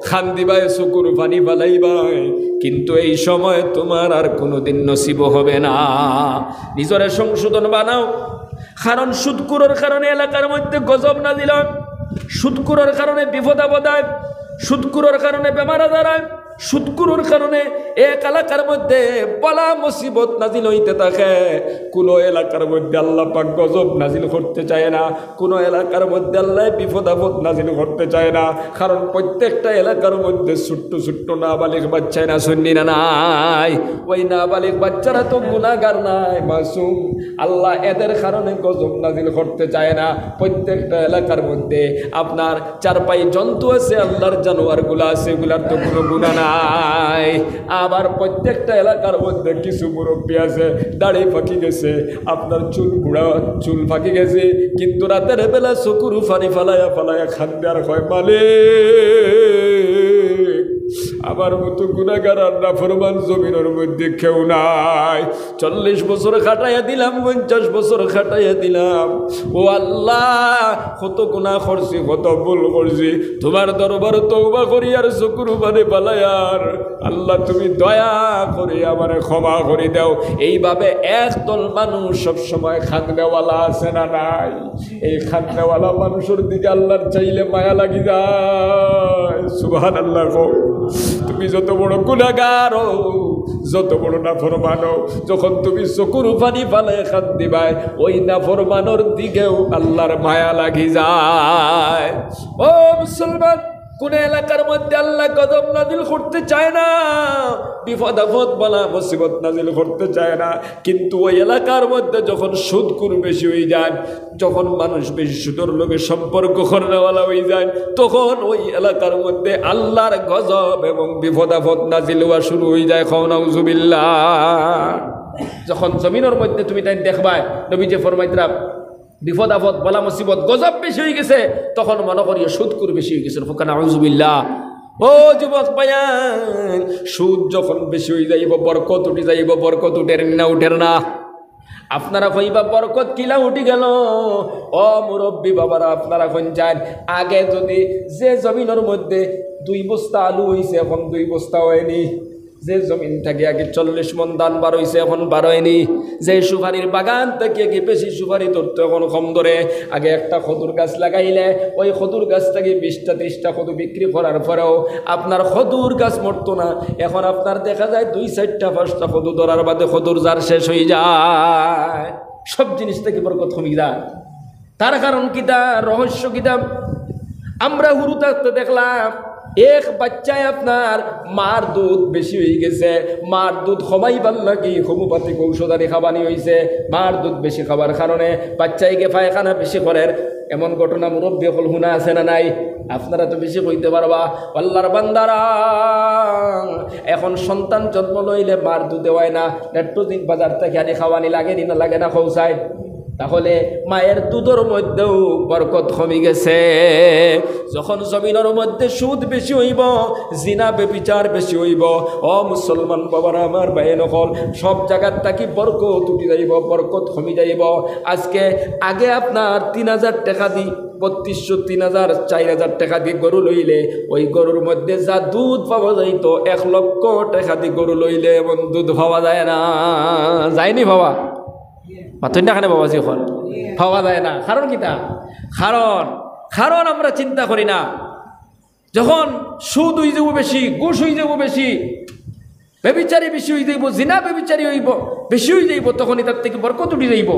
খান দিবাই, চকুর পানি ফালাইবাই, কিন্তু এই সময় তোমার আর কোনোদিন নসিব হবে না। নিজের সংশোধন বানাও, কারণ সুদকুরের কারণে এলাকার মধ্যে গজব নাজিল হয়, সুদকুরের কারণে বিপদ আপদ হয়, সুদকুরের কারণে বেমার আজার হয়, সুদকুরের কারণে এক এলাকার মধ্যে বলা মুসিবত নাজিল হইতে থাকে। কোনো এলাকার মধ্যে আল্লাহ পাক গজব নাজিল করতে চায় না, কোনো এলাকার মধ্যে আল্লাহ বিপদ আপদ নাজিল করতে চায় না, কারণ প্রত্যেকটা এলাকার মধ্যে ছোট্ট ছোট্ট নাবালিগ বাচ্চা না শুননি না নাই, ওই নাবালিগ বাচ্চারা তো গুনাহগার নাই, মাসুম। আল্লাহ এদের কারণে গজব নাজিল করতে চায় না। প্রত্যেকটা এলাকার মধ্যে আপনার চারপাই জন্তু আছে, আল্লাহর জানোয়ারগুলো আছে, এগুলার তো কোনো গুনাহ নাই। আবার প্রত্যেকটা এলাকার মধ্যে কিছু মুরব্বী আছে, দাড়ি ফাঁকি গেছে, আপনার চুল বুড়া, চুল ফাঁকি গেছে, কিন্তু রাতের বেলা চকুর ফানি ফালাইয়া ফালাইয়া খাদ্য আর হয়, মালিক আমার মতো গুনাহগার আর নাফরমান জমিনের মধ্যে কেউ নাই। 40 বছর খাটাইয়া দিলাম, 50 বছর খাটাইয়া দিলাম, ও আল্লাহ কত গুনাহ করছি, কত ভুল করছি, তোমার দরবার তওবা করি আর চকুর পানি ফালাইয়ার আল্লাহ তুমি দয়া করে আমারে ক্ষমা করে দাও। এইভাবে একদল মানুষ সবসময় খান্দেওয়ালা আছে না নাই? এই খান্দেওয়ালা মানুষের দিকে আল্লাহর চাইলে মায়া লাগি যায়। সুবহানাল্লাহ। তুমি যত বড় গুনাহগার হও, যত বড় নাফরমান হও, যখন তুমি চকুর পানি ফালায় কান্দিবাই, ওই নাফরমানোর দিকেও আল্লাহর মায়া লাগি যায়। ও মুসলমান, কোন এলাকার মধ্যে আল্লাহ গজব নাজিল করতে চায় না, বিপদ আপদ বালা মুসিবত নাজিল করতে চায় না, কিন্তু ওই এলাকার মধ্যে যখন সুদখোর বেশি হয়ে যায়, যখন মানুষ বেশি সুদের লোকে সম্পর্ক করাওয়ালা হয়ে যায়, তখন ওই এলাকার মধ্যে আল্লাহর গজব এবং বিপদ আপদ নাজিল হওয়া শুরু হয়ে যায়। নাউজুবিল্লাহ। যখন জমিনের মধ্যে তুমি তাই দেখবাই, নবী যে ফরমাইতরা বিপদ আপদ বলা মুসিবত গজব বেশি হয়ে গেছে, তখন মনে করি সুদখোর বেশি হয়ে গেছে। নাউজুবিল্লাহ। ও যুবক ভাইয়ান, সুদ যখন বেশি হয়ে যাইব, বরকত উঠে যাইব। বরকত উঠের না, উঠের না? আপনারা কইবা বরকত কিলা উঠি গেল? ও মুরব্বী বাবারা, আপনারা কোন চান আগে যদি যে জমিনের মধ্যে 2 বস্তা আলু হয়েছে, এখন 2 বস্তা হয়নি। যে জমিন থেকে আগে 40 মন ধান বার হয়েছে, এখন বার হয়নি। যে সুপারির বাগান থেকে আগে বেশি সুপারি ধরতো, এখন কম ধরে। আগে একটা খদুর গাছ লাগাইলে ওই খদুর গাছ থেকে 20টা 30টা খদু বিক্রি করার পরেও আপনার খদুর গাছ মরতো না। এখন আপনার দেখা যায় 2 4টা 5টা খদু ধরার বাদে খদুর জার শেষ হয়ে যায়। সব জিনিস থেকে বরকত কমে যায়। তার কারণ কিতা, রহস্য কিতা? আমরা হুরু থাকতে দেখলাম এক বাচ্চায় আপনার মার দুধ বেশি হয়ে গেছে, মার দুধ কমাইবার লাগি হোমিওপ্যাথিক ঔষধারি খাবানি হয়েছে। মার দুধ বেশি খাবার কারণে বাচ্চাইকে পায়খানা বেশি করেন, এমন ঘটনা মুরব্বী হল শুনা আছে না নাই? আপনারা তো বেশি কইতে পারবা। আল্লাহর বান্দারা, এখন সন্তান জন্ম লইলে মার দুধ দেওয়ায় না, নেট্রোজিন বাজার থেকে আনি খাওয়ানি লাগেনি না লাগে না খৌসায়? তাহলে মায়ের দুধের মধ্যেও বরকত কমে গেছে। যখন জমিনের মধ্যে সুদ বেশি হইব, জিনা বেবিচার বেশি হইব, ও মুসলমান বাবারা আমার ভাই নকল, সব জায়গার থাকি বরকত উঠে যাইব, বরকত কমে যাইব। আজকে আগে আপনার 3000 টাকা দি 3200 3000 4000 টাকা দিয়ে গরু লইলে ওই গরুর মধ্যে যা দুধ পাওয়া যাইত 1 লক্ষ টাকা দিয়ে গরু লইলে এমন দুধ পাওয়া যায় না। যায়নি বাবা? মাতই না কেন বাবাজি? এখন পাওয়া যায় না। কারণ কিতা? কারণ আমরা চিন্তা করি না। যখন সুদ হয়ে যাব বেশি, ঘুষ হয়ে যাব বেশি, বেবিচারি বেশি হয়ে যাইব, জিনা বেবিচারি হইব বেশি হয়ে যাইব, তখনই তার থেকে বরকত উঠে যাইব।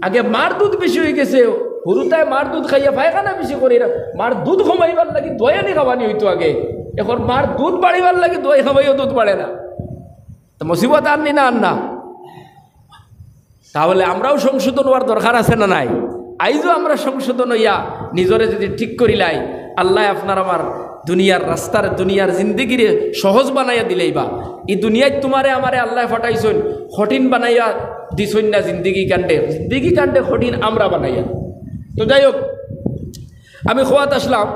আগে মার দুধ বেশি হয়ে গেছে, হুরুতায় মার দুধ খাইয়া পায়খানা বেশি করি না, মার দুধ কমাইবার লাগে দয়ানি খাওয়ানি হইতো আগে। এখন মার দুধ বাড়িবার লাগে দই খাওয়াইও দুধ বাড়ে না। তো মুসিবত আননি না আন্না? তাহলে আমরাও সংশোধন হওয়ার দরকার আছে না নাই? আইজও আমরা সংশোধন হইয়া নিজরে যদি ঠিক করিলাই, আল্লাহ আপনার আমার দুনিয়ার রাস্তার, দুনিয়ার জিন্দিগিরে সহজ বানাইয়া দিলেই বা এই দুনিয়ায় তোমারে আমারে আল্লাহ ফাটাইছেন, কঠিন বানাইয়া দিছেন না জিন্দিগি কাণ্ডে কঠিন আমরা বানাইয়া। তো যাই হোক, আমি খোয়াত আসলাম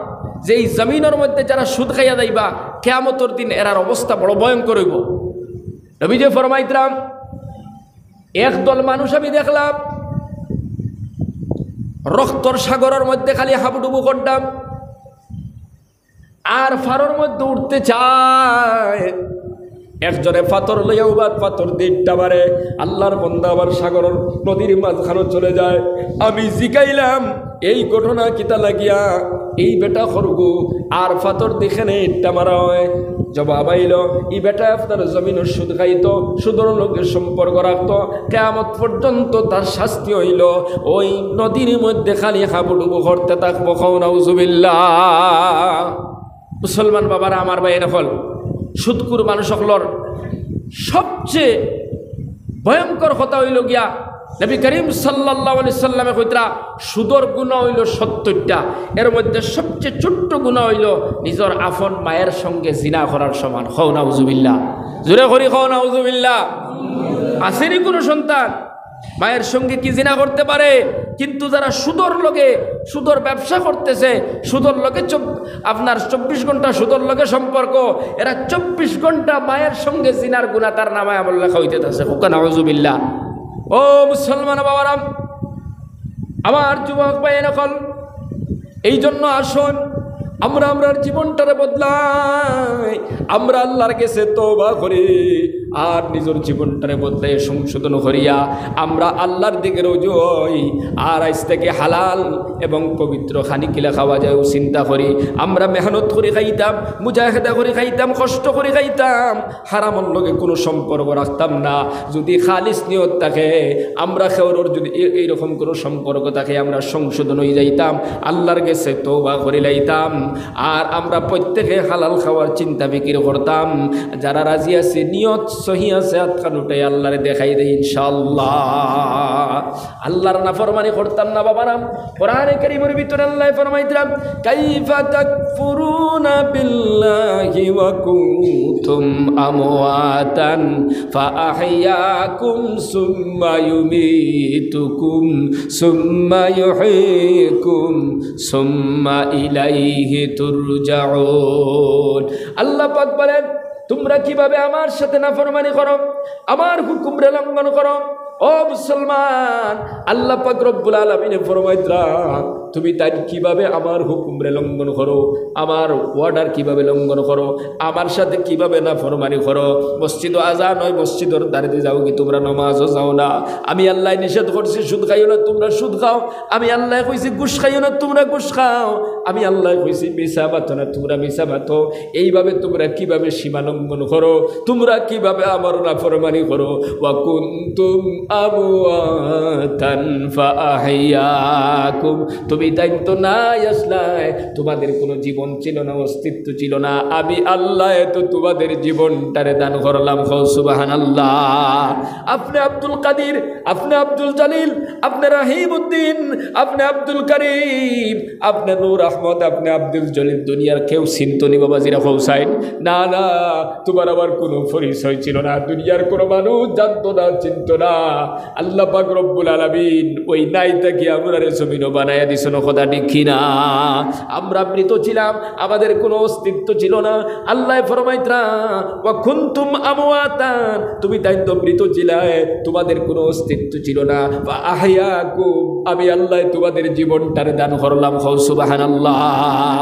যে এই জমিনের মধ্যে যারা সুদ খাইয়া যাইবা, কিয়ামতের দিন এরার অবস্থা বড় ভয়ঙ্কর হইব। নবী যে ফরমাইতরাম, একদল মানুষ আমি দেখলাম রক্তর সাগরের মধ্যে খালি হাবুডুবু করতাম, আর ফারর মধ্যে উঠতে চায়। একজনে পাথর লইয়া উবাদ পাথর দিকটা মারে, আল্লাহর বন্দা আবার সাগরের নদীর মাঝখানে চলে যায়। আমি জিগাইলাম এই ঘটনা কিতা লাগিয়া এই বেটা খরগু আর পাথর দেখে নেই ইটটা মারা হয়? জবাব আইল, এই বেটা আপনার জমিনের সুদ খাইত, সুদর লোকের সম্পর্ক রাখত, কিয়ামত পর্যন্ত তার শাস্তি হইল ওই নদীর মধ্যে খালি হাবুডুবু করতে থাকবো। নাউজুবিল্লাহ। মুসলমান বাবারা আমার ভাই নকল, সুদকুর মানুষ সকলর সবচেয়ে ভয়ঙ্কর কথা হইল গিয়া নবী করিম সাল্লাল্লাহু আলাইহি সাল্লামে কইতরা সুদর গুনাহ হইল 70টা, এর মধ্যে সবচেয়ে ছোট্ট গুনাহ হইল নিজের আপন মায়ের সঙ্গে জিনা করার সমান। খাও নাউজুবিল্লাহ, জোরে করি খাও নাউজুবিল্লাহ। আসেনি কোনো সন্তান মায়ের সঙ্গে কি জিনা করতে পারে? কিন্তু যারা সুদর লগে সুদর ব্যবসা করতেছে, সুদর লগে আপনার 24 ঘন্টা সুদর লগে সম্পর্ক, এরা 24 ঘন্টা মায়ের সঙ্গে জিনার গুনাহ তার নামায় আমল লেখা হইতে আছে। নাউজুবিল্লাহ। ও মুসলমান বাবারাম, আমার যুবক ভাই নকল, এই জন্য আসুন আমরা আমরার জীবনটারে বদলাই, আমরা আল্লাহর কাছে তওবা করি আর নিজের জীবনটারে বদলাই সংশোধন করিয়া আমরা আল্লাহর দিকে রুজু হই। আর আজ থেকে হালাল এবং পবিত্র খানিকিলা খাওয়া যায় চিন্তা করি। আমরা মেহনত করে খাইতাম, মুজাহিদা করে খাইতাম, কষ্ট করে খাইতাম, হারামের লগে কোনো সম্পর্ক রাখতাম না। যদি খালিস নিয়ত থাকে, আমরা খেওয়ার যদি এইরকম কোনো সম্পর্ক থাকে, আমরা সংশোধন হয়ে যাইতাম, আল্লাহর কাছে তওবা করে লাইতাম। আর আমরা প্রত্যেকে হালাল খাওয়ার চিন্তা ফিকির করতাম। যারা রাজি আছে, নিয়ত সহি আছে, হাতখান উঠাই আল্লাহরে দেখাই দেয় ইনশাআল্লাহ। আল্লাহর নাফরমানি করতাম না বাবারা। কোরআনে কারীমের ভিতরে আল্লাহ ফরমাইতেন, কাইফা তাকফুরুনা বিল্লাহি ওয়া কুনতুম আমওয়াতান ফাআহইয়াকুম সুম্মা ইউমীতুকুম সুম্মা ইউহয়িকুম সুম্মা ইলাইহি তুরজাউন। আল্লাহ পাক বলেন, তোমরা কিভাবে আমার সাথে নাফরমানি করো, আমার হুকুমরে লঙ্ঘন করো। ও মুসলমান, আল্লাহ পাক রব্বুল আলামিন ফরমাইতরা, তুমি তাই কিভাবে আমার হুকুমরে লঙ্ঘন করো, আমার ওয়ার্ডার কিভাবে লঙ্ঘন করো, আমার সাথে কিভাবে নাফরমানি করো। মসজিদ আজান হয়, মসজিদের দাঁড়িয়ে যাও কি তোমরা, নামাজও যাও না। আমি আল্লাহ নিষেধ করছি সুদ খাইও না, তোমরা সুদ খাও। আমি আল্লাহ কইছি ঘুষ খাইও না, তোমরা ঘুষ খাও। আমি আল্লাহ কইছি মিছা বাতো না, তোমরা মিছা বাতো। এইভাবে তোমরা কিভাবে সীমা লঙ্ঘন করো, তোমরা কিভাবে আমার নাফরমানি করো। ওয়া কুনতুম আমওয়াতান ফাআহইয়াকুম, তুমি দায়িত্ব নাই আসলাই, তোমাদের কোনো জীবন ছিল না, অস্তিত্ব ছিল না। আমি আল্লাহ তো তোমাদের জীবনটারে দান করলাম। সুবহানাল্লাহ। আপনি আব্দুল কাদির, আপনি আব্দুল জলিল, আপনি রহিমউদ্দিন, আপনি আব্দুল করিম, আপনি নূর আহমদ, আপনি আব্দুল জলিল, দুনিয়ার কেউ চিন্তনি বাবাজিরা পৌঁছায় না। না, তোমার আবার কোনো পরিচয় ছিল না, দুনিয়ার কোনো মানুষ জানতো না, চিনতো না। আল্লাহ পাক রব্বুল আলামিন ওই নাইটাকে আমরা জমিনও বানাইয়া দিছেন, কথা ঠিক কিনা? আমরা মৃত ছিলাম, আমাদের কোনো অস্তিত্ব ছিল না। আল্লাহ ফরমাইতরা, ওয়া কুনতুম আমওয়াতান, তুমি তাই তো মৃত ছিলে, তোমাদের কোনো অস্তিত্ব ছিল না। ওয়া আহইয়াকুম, আমি আল্লাহ তোমাদের জীবনটারে দান করলাম। সুবহানাল্লাহ।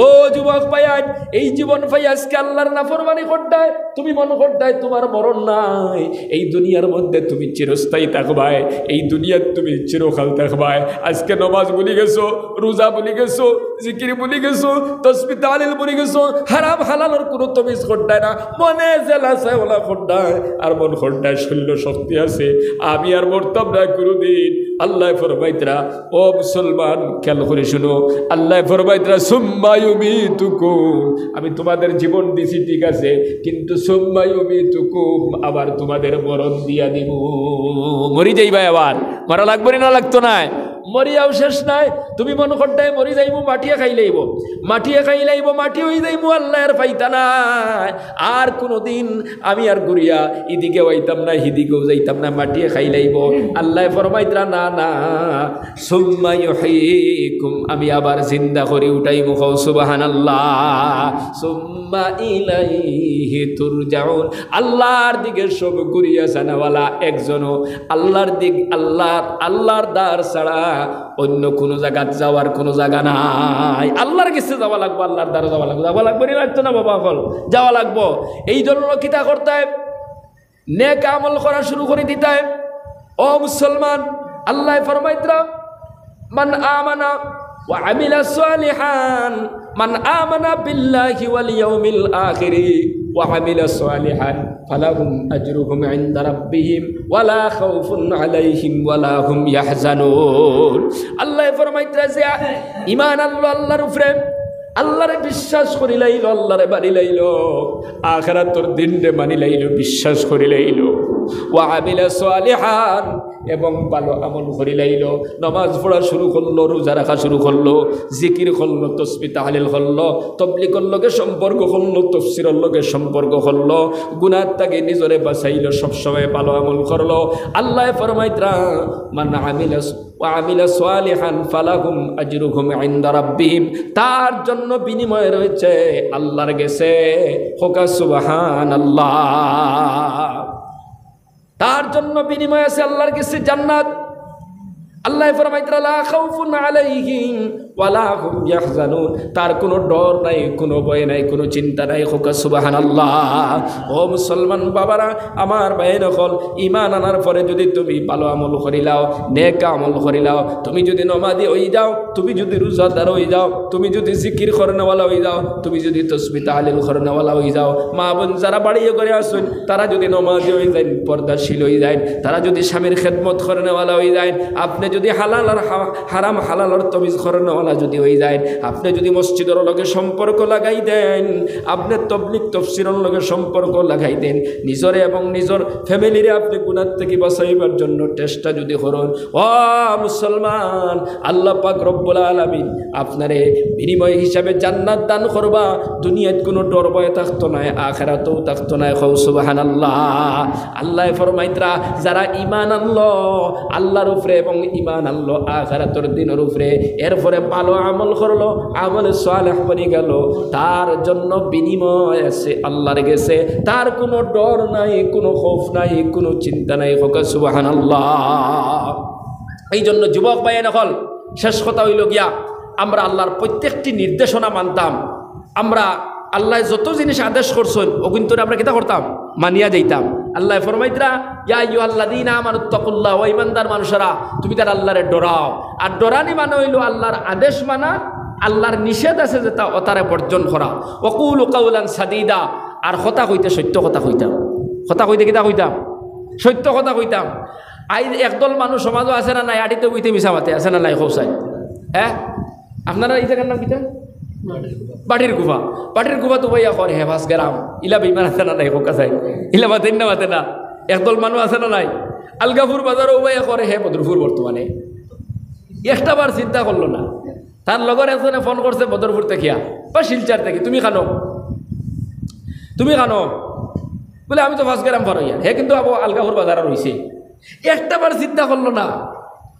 ও যুবক ভাইয়ান, এই জীবন ভাই আজকে আল্লাহর নাফরমানি করতায়, তুমি মনে করতায় তোমার মরণ নাই, এই দুনিয়ার মধ্যে তুমি চিরস্থায়ী থাকবাই, এই দুনিয়ার তুমি চিরকাল থাকবাই। আজকে নামাজ ভুলে গেছো, রোজা ভুলে গেছো, জিকির ভুলে গেছো, তাসবিহ তাহলিল ভুলে গেছো, হারাম হালালের কোনো তমিজ করতায় না, মনে জেলা চায় ওলা করতায়, আর মন করতায় শৈল্য শক্তি আছে, আমি আর মরতাম না কোনোদিন। আল্লাহ ফরমাইতরা, ও মুসলমান খেয়াল করে শুনো, আল্লাহ ফরমাইতরা, সুম্মা ইউমীতুকুম, আমি তোমাদের জীবন দিছি ঠিক আছে, কিন্তু সুম্মা ইউমীতুকুম, আবার তোমাদের মরণ দিয়া দিব। মরি যাইবা, আবার মরা লাগবে না, লাগতো না, মরিয়াও শেষ নাই। তুমি মনে করতাই মরি যাইব, মাটিয়ে খাই লাইব, মাটিয়ে খাই লাইব, মাটি হয়ে যাইব, আল্লাহর ফাইতা নাই। আর কোনোদিন আমি আর ঘুরিয়া এদিকে হইতাম না, হিদিকেও যাইতাম না, মাটিয়ে খাই লাইব। আল্লাহ ফরমাইতরা, না না, সুম্মা ইউহয়িকুম, আমি আবার জিন্দা করে উঠাইব। সুবহানাল্লাহ। সুম্মা ইলাইহি তুরজাউন, আল্লাহর দিকে সব ঘুরিয়া জানাওয়ালা একজনও আল্লাহর দিক, আল্লাহর দ্বার ছাড়া অন্য কোনো জায়গা যাওয়ার কোনো জায়গা নাই। আল্লাহর কাছে যাওয়া লাগবো, আল্লাহর দ্বারা যাওয়া লাগবো, যাওয়া লাগবে লাগতো না বাবা, হল যাওয়া লাগবো। এই জন্য কিতা করতে হয়, নেক আমল করা শুরু করে দিতে হয়। ও মুসলমান, আল্লাহ ফরমাইতরা, মান আমানা ওয়া আমিলা সালিহান, মান আমানা বিল্লাহি ওয়াল ইয়াউমিল আখিরি ওয়া আমিলা সালিহান ফালাহুম আজরুহুম ইনদা রাব্বিহিম ওয়ালা খাউফুন আলাইহিম ওয়ালা হুম ইয়াহজানুন। আল্লাহ ফরমাইতরা, যে ঈমান আনলো আল্লাহর উপরে, আল্লাহরে বিশ্বাস করি লাইল, আল্লাহরে মানি লাইল, আখিরাতের দিনরে মানি লাইল, বিশ্বাস করি লাইল, ওয়া আমিলা সালিহান, এবং ভালো আমল করি লাইল, নামাজ পড়া শুরু করলো, রোজা রাখা শুরু করলো, জিকির করলো, তাসবিহ তাহলিল করলো, তাবলীগের লগে সম্পর্ক করলো, তাফসীরের লগে সম্পর্ক করলো, গুনাহ থেকে নিজরে বাঁচাইলো, সবসময় ভালো আমল করলো। আল্লাহ ফরমাইতরা, মান আমিলা ওয়া আমিলা সালিহান ফালাহুম আজরুহুম ইনদা রাব্বিহিম, তার জন্য বিনিময় রয়েছে আল্লাহর কাছে। হোকা সুবহানাল্লাহ। তার জন্য বিনিময় আছে আল্লাহর কাছে জান্নাত। আল্লাহ ফরমাইতরা, লা খাউফুন আলাইহিম ওয়ালা হুম ইয়াহজানুন, তার কোনো ডর নাই, কোনো ভয় নাই, কোনো চিন্তা নাই। হোক সুবহানাল্লাহ। ও মুসলমান বাবারা, আমার ভাইয়ের হল, ইমান আনার পরে যদি তুমি ভালো আমল করিলাও, নেক আমল করিলাও, তুমি যদি নমাজি হয়ে যাও, তুমি যদি রোজাদার হয়ে যাও, তুমি যদি জিকির করনেওয়ালা হয়ে যাও, তুমি যদি তসবিহ তাহলিল করনেওয়ালা হয়ে যাও, মা বোন যারা বাড়িয়ে করে আসুন তারা যদি নমাজি হয়ে যায়, পর্দাশীল হয়ে যায়, তারা যদি স্বামীর খেদমত করনেওয়ালা হয়ে যায়, আপনি যদি হালাল আর হারাম হালাল তমিজ করনেওয়ালা যদি হয়ে যায়, আপনি যদি মসজিদের লগে সম্পর্ক লাগাই দেন, আপনি তবলিগ তফসিরের লগে সম্পর্ক লাগাই দেন, নিজরে এবং নিজের ফ্যামিলিরে আপনি গুনাহ থেকে বাঁচাইবার জন্য চেষ্টা যদি করেন, ও মুসলমান, আল্লাহ পাক রব্বুল আলামিন আপনারে বিনিময় হিসাবে জান্নাত দান করবা। দুনিয়াত কোনো ডর ভয় থাকতো না, আখিরাতেও থাকতো না। সুবহানাল্লাহ। আল্লাহ ফরমাইতরা, যারা ঈমান আনলো আল্লাহর উপরে এবং ঈমান আনলো আখিরাতের দিনের উপরে, এরপরে ভালো আমল করলো, আমল সালেহ বনি গেল, তার জন্য বিনিময় আছে আল্লাহর গেছে, তার কোনো ডর নাই, কোনো খৌফ নাই, কোনো চিন্তা নাই। সুবহানাল্লাহ। এই জন্য যুবক ভাই নকল, শেষ কথা হইল গিয়া, আমরা আল্লাহর প্রত্যেকটি নির্দেশনা মানতাম। আমরা আল্লাহ যত জিনিস আদেশ করছেন ও কিন্তু আমরা কিতা করতাম, মানিয়া যাইতাম। আল্লাহ ফরমাইতরা, ইয়া আইয়ুহাল্লাযীনা আমানুত্তাকুল্লাহ, ওয়া ঈমানদার মানুষেরা তুমি তার আল্লাহরে ডরাও। আর ডরানি মানে হইল আল্লাহর আদেশ মানা, আল্লাহর নিষেধ আছে যে তা অতারে বর্জন করা। ওয়াকুলু কাওলান সাদীদা, আর কথা কইতে সত্য কথা কইতাম। কথা কইতে কিতা কইতাম, সত্য কথা কইতাম। আই একদল মানুষ সমাজও আছে না নাই, আটিতে কইতে মিছা মাতে আছে না নাই, খোসাই। হ্যাঁ, আপনারা এই জায়গার নাম কিতা? বাটির গুফা। বাটির গুফা তো ভাইয়া করে হেফাজ গেরাম, ইলা বেইমান আছে না নাই, হোকা চাই ইলা মাতেন না মাতে না। একদল মানুষ আছে না নাই, আলগাপুর বাজারও ভাইয়া করে হে বদরপুর। বর্তমানে একটা বার চিন্তা করলো না, তার লগর একজনে ফোন করছে বদরপুর দেখিয়া বা শিলচার থেকে, তুমি খানো, তুমি খানো বলে, আমি তো ফাঁস গেরাম ফারইয়া, হে কিন্তু আবো আলগাপুর বাজার রয়েছে। একটা বার চিন্তা করলো না,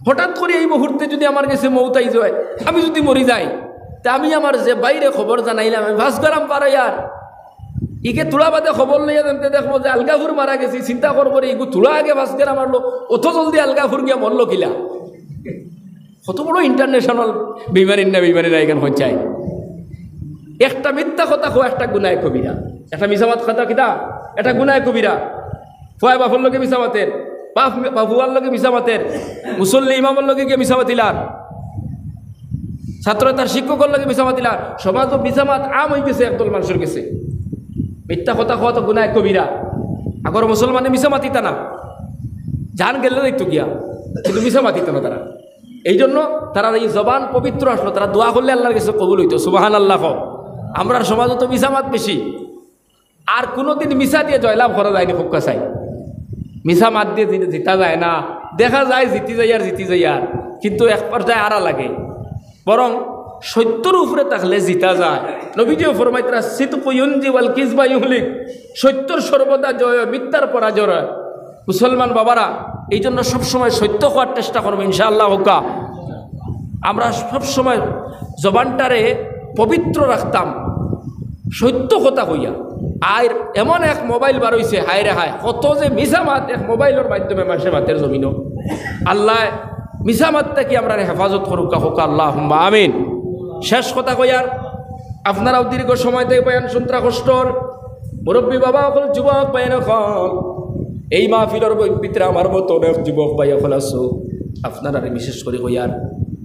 হঠাৎ করে এই মুহূর্তে যদি আমার কাছে মৌতাই যায়, আমি যদি মরি যাই, তা আমি আমার যে বাইরে খবর জানাইলাম আমি ফাঁস গেরাম ফারইয়ার, ইকে তুলা বাদে খবর লইয়া দেমতে দেখবো যে আলগাপুর মারা গেছি, চিন্তা করবো রে, ইগু তুলা আগে ফাঁস গেরাম মারলো, অত জলদি আলগাপুর গিয়া মরলো কিলা। কত বড় ইন্টারন্যাশনাল বিমারি না এখানে পঞ্চায়। একটা মিথ্যা কথা খো একটা গুনায় কবিরা, একটা মিসামাত কথা কিতা একটা গুনায় কবিরা। ফুয়াই বাফর লোকে মিসামাতের, বাফুয়ার লোকে মিসামাতের, মুসল্লি ইমামের লোকে গিয়ে মিসামাতিলার, ছাত্র তার শিক্ষকের লোকে মিসামাতিলার। সমাজ মিসামাত আম হয়ে গেছে একদল মানুষের গেছে। মিথ্যা কথা খোয়া তো গুনায় কবিরা। আগর মুসলমানে মিসামাতিতা না, জান গেলে দেখতো গিয়া, কিন্তু মিসামাতিত না তারা। এই জন্য তারা এই জবান পবিত্র আসলো, তারা দোয়া করলে আল্লাহর কাছে কবুল হইতো। সুবহানাল্লাহ। আমরা সমাজে তো মিসামাত বেশি, আর কোনোদিন মিশা দিয়ে জয়লাভ করা যায়নি। ফুক্কা চাই মিশা মাত দিয়ে জিতা যায় না, দেখা যায় জিতি যাই আর, কিন্তু এক পর্যায়ে আড়া লাগে। বরং সত্যর উপরে থাকলে জিতা যায়। নবীজিও ফরমাইতরা, সিদকু ইউনজি ওয়াল কিযবা ইহলিক, সত্যর সর্বদা জয়, মিথ্যার পরাজয়। মুসলমান বাবারা, এই জন্য সবসময় সত্য হওয়ার চেষ্টা করবো ইনশাআল্লাহ। হোকা আমরা সবসময় জবানটারে পবিত্র রাখতাম, সত্য কথা কইয়া। আর এমন এক মোবাইল বার হইছে, হায় রে হায়, কত যে মিছা মাত এক মোবাইলের মাধ্যমে মাসে মাতের জমিনও। আল্লাহ মিছা মাত থেকে আমরা হেফাজত করুক, হোক আল্লাহুম্মা আমিন। শেষ কথা কইয়ার, আপনারাও দীর্ঘ সময় থেকে বয়ান শুনত্রা কষ্টর, মুরব্বী বাবা হল, যুবক বয়ান হল, এই মাহফিলের ভিতরে আমার মতো অনেক যুবক ভাই হল আছো। আপনারা বিশেষ করে কইয়ার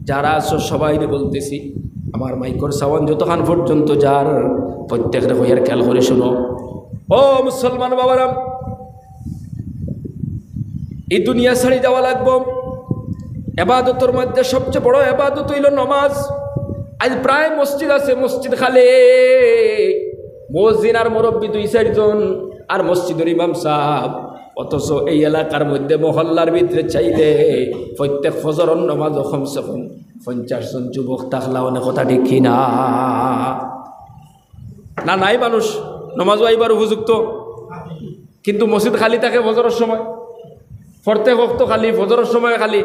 যারা আছো সবাই বলতেছি, আমার মাইকর সাওয়ান যতক্ষণ পর্যন্ত যার, প্রত্যেকটা হইয়ার খেয়াল করে শুনো। ও মুসলমান বাবারা, এই দুনিয়া ছাড়ি যাওয়া লাগবো। এবাদতের মধ্যে সবচেয়ে বড় এবাদত হইল নমাজ। আজ প্রায় মসজিদ আছে, মসজিদ খালে, মসজিদ আর মুরব্বী 2-4 জন, আর মসজিদের ইমাম সাহেব। অথচ এই এলাকার মধ্যে মহল্লার ভিতরে চাইলে প্রত্যেক ফজরের নামাজ কমসে কম 50 জন যুবক থাকলা, অনেক কথা দেখি না না নাই মানুষ নামাজ আইবার উপযুক্ত, কিন্তু মসজিদ খালি থাকে ফজরের সময়, প্রত্যেক ওয়াক্ত খালি, ফজরের সময় খালি।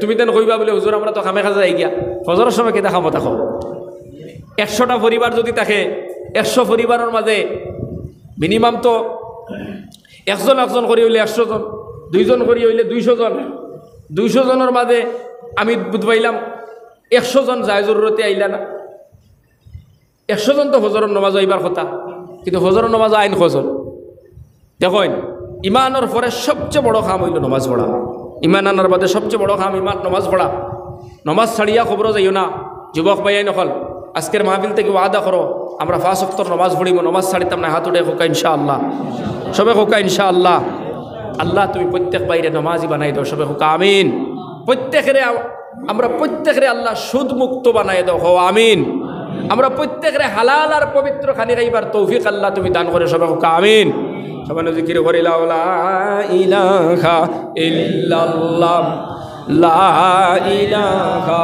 তুমি তেন কইবা বলে, হুজুর আমরা তো খামে খাজা যাই গিয়া, ফজরের সময় কেটা খামো দেখো। 100টা পরিবার যদি থাকে, 100 পরিবারের মাঝে মিনিমাম তো একজন করে হইলে 100 জন, 2 জন করে হইলে 200 জন। 200 জনের মাঝে আমি বুধ পাইলাম 100 জন যায় জরুরতে আইলা না 100 জন তো হজরের নামাজ আইবার কথা কিন্তু হজরের নামাজ আইন কজন দেখেন ইমানের পরে সবচেয়ে বড় কাম হইল নামাজ পড়া ইমান আনার বাদে সবচেয়ে বড় কাম ইমান নামাজ পড়া নামাজ ছাড়িয়া খবর যাইও না যুবক ভাইয়াই নকল আজকের মাহফিল থেকে ওয়াদা করো আমরা 5 ওয়াক্ত নামাজ পড়িব নামাজ ছাড়িতাম না হাত উঠে হোকা ইনশাআল্লাহ সবে হোকা ইনশাআল্লাহ আল্লাহ তুমি প্রত্যেক বাইরে নামাজি বানাই দাও সবে হোকা আমিন প্রত্যেকেরে আমরা প্রত্যেকেরে আল্লাহ সুদ মুক্ত বানাই দাও হো আমিন আমরা প্রত্যেকেরে হালাল আর পবিত্র খানি রাইবার তৌফিক আল্লাহ তুমি দান করে সবে হোকা আমিন সবাই জিকির করি লা ইলাহা ইল্লাল্লাহ লা ইলাহা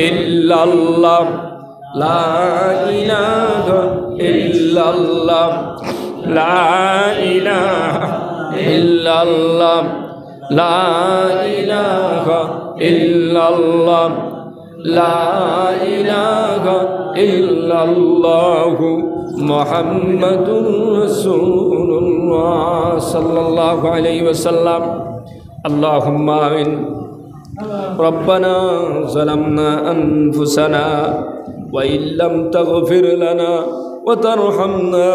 ইল্লাল্লাহ লা ইলাহা ইল্লাল্লাহ লা ইলাহা ইল্লাল্লাহ লা ইলাহা ইল্লাল্লাহ লা ইলাহা ইল্লাল্লাহ মুহাম্মাদুর রাসূলুল্লাহ সাল্লাল্লাহু আলাইহি ওয়াসাল্লাম আল্লাহুম্মা আমিন ربنا ظلمنا أنفسنا وإن لم تغفر لنا وترحمنا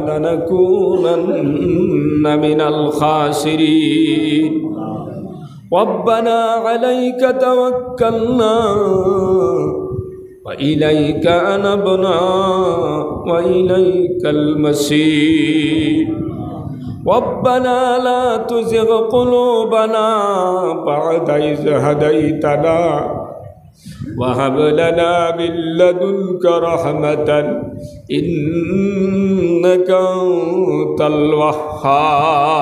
لنكونن من الخاسرين ربنا عليك توكلنا وإليك أنبنا وإليك المصير ربنا لا تزغ قلوبنا بعد إذ هديتنا وهب لنا من لدنك رحمة إنك أنت الوهاب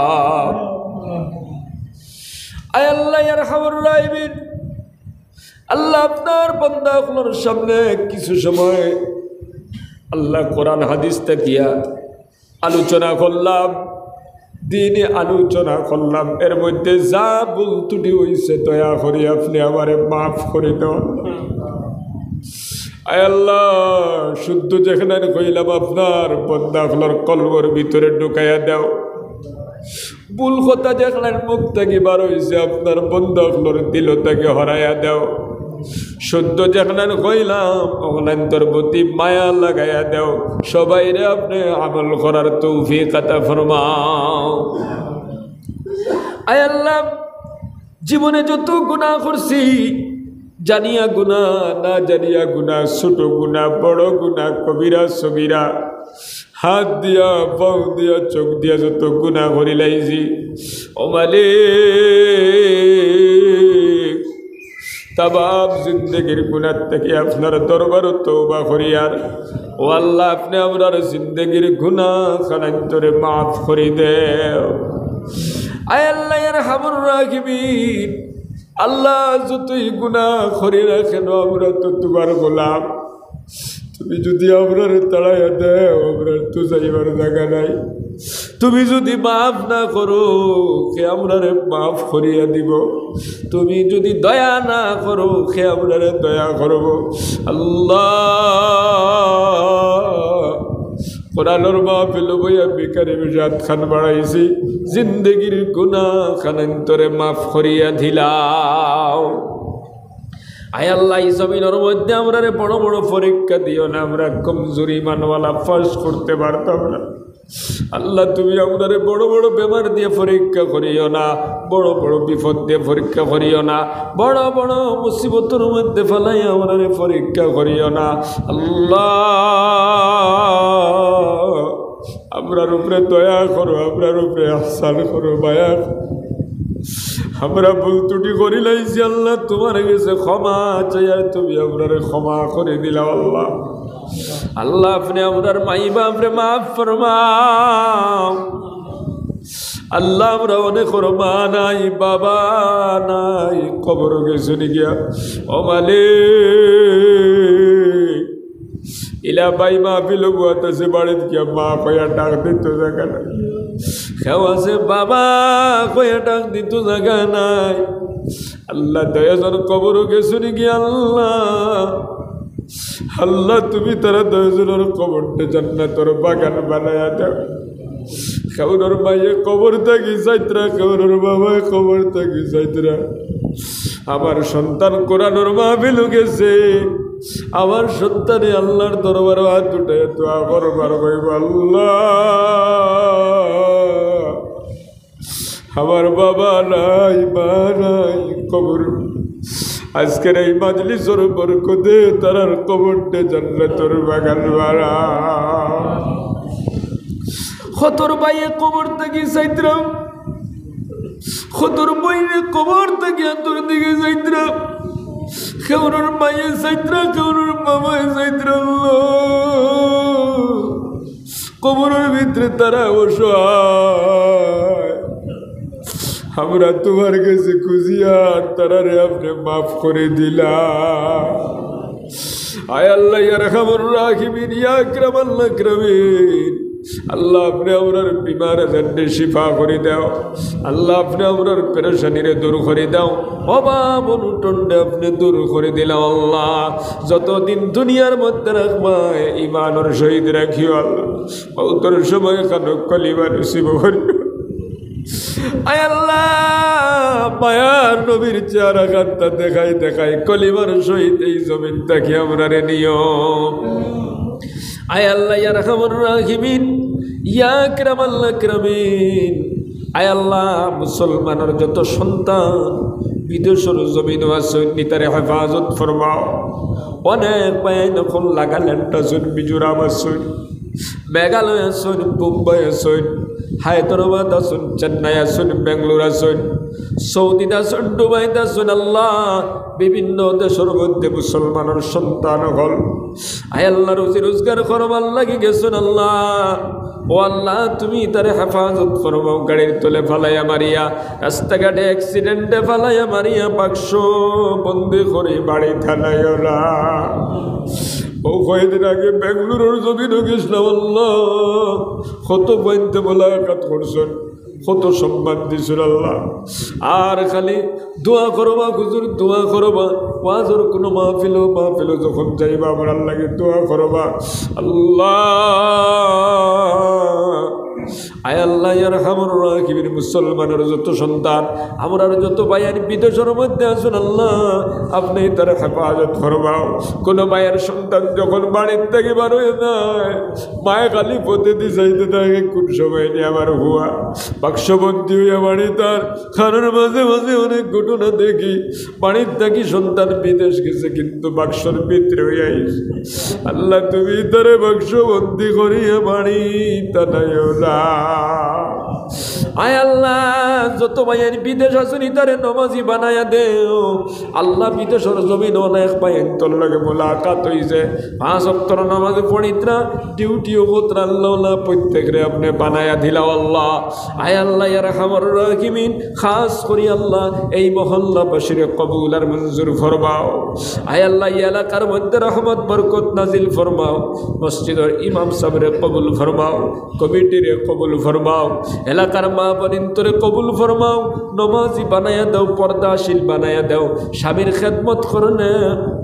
أي الله يرحم الراحمين আল্লাহ আপনার বান্দাগুলোর সামনে কিছু সময় আল্লাহ কোরআন হাদিস তাকিয়া আলোচনা করলাম দিনে আলোচনা করলাম এর মধ্যে যা ভুল ত্রুটি হয়েছে দয়া করে আপনি আমারে মাফ করে দাও আয় আল্লাহ শুদ্ধ যেখানে কইলাম আপনার বান্দাগুলোর কলবের ভিতরে ঢুকাইয়া দাও ভুল কথা যেখানে মুখ থেকে বার হয়েছে আপনার বান্দাগুলোর দিল থেকে হরাইয়া দাও শুদ্ধ যেখানে কইলাম ওখানে তোর প্রতি মায়া লাগাইয়া দাও সবাই রে আপনি আমল করার তৌফিক আতা ফরমাও আয় আল্লাহ জীবনে যত গুনাহ করছি জানিয়া গুনাহ না জানিয়া গুনাহ ছোট গুনাহ বড় গুনাহ কবিরা সগীরা হাত দিয়া পাও দিয়া চোখ দিয়া যত গুনাহ করি লাইছি ও মালিক तमाम जिंदगी गुनाह থেকে আপনার দরবার তওবা করিয়ার ও আল্লাহ আপনি আমরার জিন্দেগীর গুনাহ খানান্তরে maaf করে দেও আয় আল্লাহ ইরহামুর রাহিমিন আল্লাহ যতই গুনাহ করি না কেন আমরা তো তোমার গোলাম তুমি যদি আমরার তাড়াইয়া দেও আমরা তো যাইবার জায়গা নাই তুমি যদি মাফ না করো কে আমরারে মাফ করিয়া দিব তুমি যদি দয়া না করো কে আমরারে দয়া করব আল্লাহ কোরআনের মাহফিল বইয়া বিকারে বিজাত খান বাড়াইছি জিন্দগির গুনাহ খানান্তরে মাফ করিয়া দিলাও আয় আল্লাহ এই জমিনের মধ্যে আমরারে বড় বড় পরীক্ষা দিও না আমরা কমজোরি মানওয়ালা পাস করতে পারতাম না আল্লাহ তুমি আমাদের বড় বড় বেমার দিয়ে পরীক্ষা করিও না বড় বড় বিপদ দিয়ে পরীক্ষা করিও না বড় বড় মুসিবতের মধ্যে ফেলাই আমাদের পরীক্ষা করিও না আল্লাহ আমরার উপরে দয়া করো আমরার উপরে আহসান করো মায়া আমরা ভুল ত্রুটি করি লাইছি আল্লাহ তোমার কাছে ক্ষমা চাইয়া তুমি আমরারে ক্ষমা করে দিলাম আল্লাহ আল্লাহ আপনি আমরার মাই বাপরে মাফ ফরমাও আল্লাহ আমরা অনেক মা নাই বাবা নাই কবর গেছে গিয়া ও মালিক ইলা ভাই মাহফিল বুয়াতেছে বাড়িতে গিয়া মা কয়া ডাক দিত জায়গা নাই কেউ আছে বাবা কয়া ডাক দিত জায়গা নাই আল্লাহ দয়াজন কবর গেছে গিয়া আল্লাহ আল্লাহ তুমি তারা দয়াজনের কবরটা জান্নাতের বাগান বানায়া দাও কেউর মাইয়ে কবর থাকি যাইতরা কেউর বাবা কবর থাকি যাইতরা আমার সন্তান কোরআনের মাহফিলে গেছে, আমার সন্তানে আল্লাহর দরবারে হাত উঠায় দোয়া করবার কইব, আল্লাহ আমার বাবা নাই, মা নাই, কবর আজকের এই মাজলিসের বরকতে তারার কবরটা জান্নাতের বাগান বাড়া। খতর বাইয়ে কবর থেকে চাইতরাম, খতর বাইরে কবর থেকে তোর দিকে চাইতরাম, কেউর মায়ে চাইতরা, কেউর বাবায় চাইতরা, কবরের ভিতরে তারা অসহায়। আমরা তোমার কাছে খুঁজিয়া তারারে আপনি মাফ করে দিলা। আয় আল্লাহ ইয়া রাহমানুর রাহিমিন ইয়া আকরামাল আকরামিন, আল্লাহ আপনি আমরার বিমার জন্যে শিফা করে দাও। আল্লাহ আপনি আমরার পেরেশানিরে দূর করে দাও। অভাব অনটনটা আপনি দূর করে দিলাম। আল্লাহ যতদিন দুনিয়ার মধ্যে রাখবা ইমানের শহীদ রাখিও। আল্লাহ মৌতের সময় খানক কলিমা নসিব করিও। আয় আল্লাহ মায়ার নবীর চেহারা খানটা দেখাই দেখাই কলিমার সহিত এই জমিন থেকে আমরা রে নিয়ম। আয় আল্লাহ ইয়া রাহমানুর রাহিমিন ইয়া আকরামাল আকরামিন, আয় আল্লাহ মুসলমানের যত সন্তান বিদেশের জমিন আসুন নিতারে হেফাজত ফরমাও। অনেক পায়েন এখন লাগালেন্ট আসুন, মিজোরাম আসুন, মেঘালয় আসুন, মুম্বাই আসুন, হায়দ্রাবাদ আসুন, চেন্নাই আসুন, বেঙ্গালুরু আসুন, সৌদি আসুন, দুবাই আসুন। আল্লাহ বিভিন্ন দেশের মধ্যে মুসলমানের সন্তান হল। আয় আল্লাহ রুজি রোজগার করবার লাগি গেছেন। আল্লাহ ও আল্লাহ তুমি তার হেফাজত ফরমাও। গাড়ির তলে ফালাইয়া মারিয়া, রাস্তাঘাটে অ্যাক্সিডেন্টে ফালাইয়া মারিয়া, বাক্স বন্দি করে বাড়ি থানায় না। ও কয়েকদিন আগে বেঙ্গালুরুর জমিন গেছিলাম। আল্লাহ কত বইতে মোলাকাত করছেন, কত সম্মান দিয়েছিল আল্লাহ। আর খালি দোয়া করবা হুজুর, দোয়া করবা। ওয়াজের কোনো মাহফিল যখন যাইবা আমার আল্লাহকে দোয়া করবা। আল্লাহ আয় আল্লাহ ইয়া রাহমানুর রাহিমিন, মুসলমানের যত সন্তান আমরা যত ভাইয়ের বিদেশের মধ্যে আছেন আল্লাহ আপনি তার হেফাজত করবাও। কোনো মায়ের সন্তান যখন বাড়ির থেকে বার হয়ে যায়, মায়ে খালি প্রতিদিন চাইতে থাকে কোন সময় নিয়ে আমার হুয়া বাক্সবন্দি হইয়া বাড়ি। তার খানের মাঝে মাঝে অনেক ঘটনা দেখি, বাড়ির থাকি সন্তান বিদেশ গেছে কিন্তু বাক্সর ভিতরে হইয়া আল্লাহ তুমি তারে বাক্সবন্দি করিয়া বাড়ি তানাইও না। আয় আল্লাহ যত ভাইয়ের বিদেশ আসুন তারে নমাজি বানায়া দেও। আল্লাহ বিদেশের জমিন অনেক ভাইয়ের তোর লাগে মোলাকাত হইছে, 5 ওয়াক্ত নামাজ পড়িত্রা ডিউটিও গোত্রা আল্লাহ প্রত্যেকরে আপনি বানায়া দিলা। আল্লাহ আয় আল্লাহ ইয়া রাহমানুর রাহিমিন, খাস করি আল্লাহ এই মহল্লাবাসীরে কবুল আর মঞ্জুর ফরমাও। আয় আল্লাহ এই এলাকার মধ্যে রহমত বরকত নাজিল ফরমাও। মসজিদের ইমাম সাহেবরে কবুল ফরমাও, কমিটিরে কবুল ফরমাও, এলাকার মা বোনতরে কবুল ফরমাও। নমাজি বানায়া দাও, পর্দাশীল বানায়া দাও, স্বামীর খেদমত করনে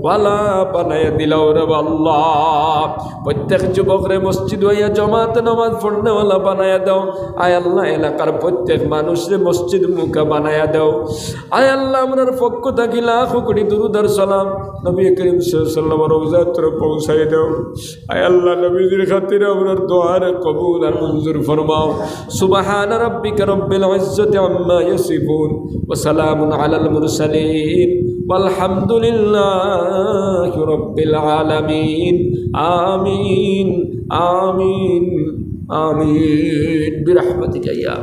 ওয়ালা বানায়া দিলাও রে আল্লাহ। প্রত্যেক যুবকরে মসজিদ হইয়া জমাত নামাজ পড়নেওয়ালা বানায়া দাও। আয় আল্লাহ এলাকার প্রত্যেক মানুষরে মসজিদ মুখা বানায়া দাও। আয় আল্লাহ আমরার পক্ষ থাকি লাখ কোটি দুরুদ আর সালাম নবী করিম সাল্লাল্লাহু আলাইহি ওয়াসাল্লামের রওজাতে পৌঁছাই দাও। আয় আল্লাহ নবীর খাতিরে আমরার দোয়ার কবুল আর মঞ্জুর ফরমাও। সুবহান রাব্বিকা রব্বিল ইজ্জাতি আম্মা ইয়াসিফুন ওয়া সালামুন আলাল মুরসালিন ওয়ালহামদুলিল্লাহি রাব্বিল আলামিন। আমিন আমিন আমিন বিরহমাতিকা ইয়া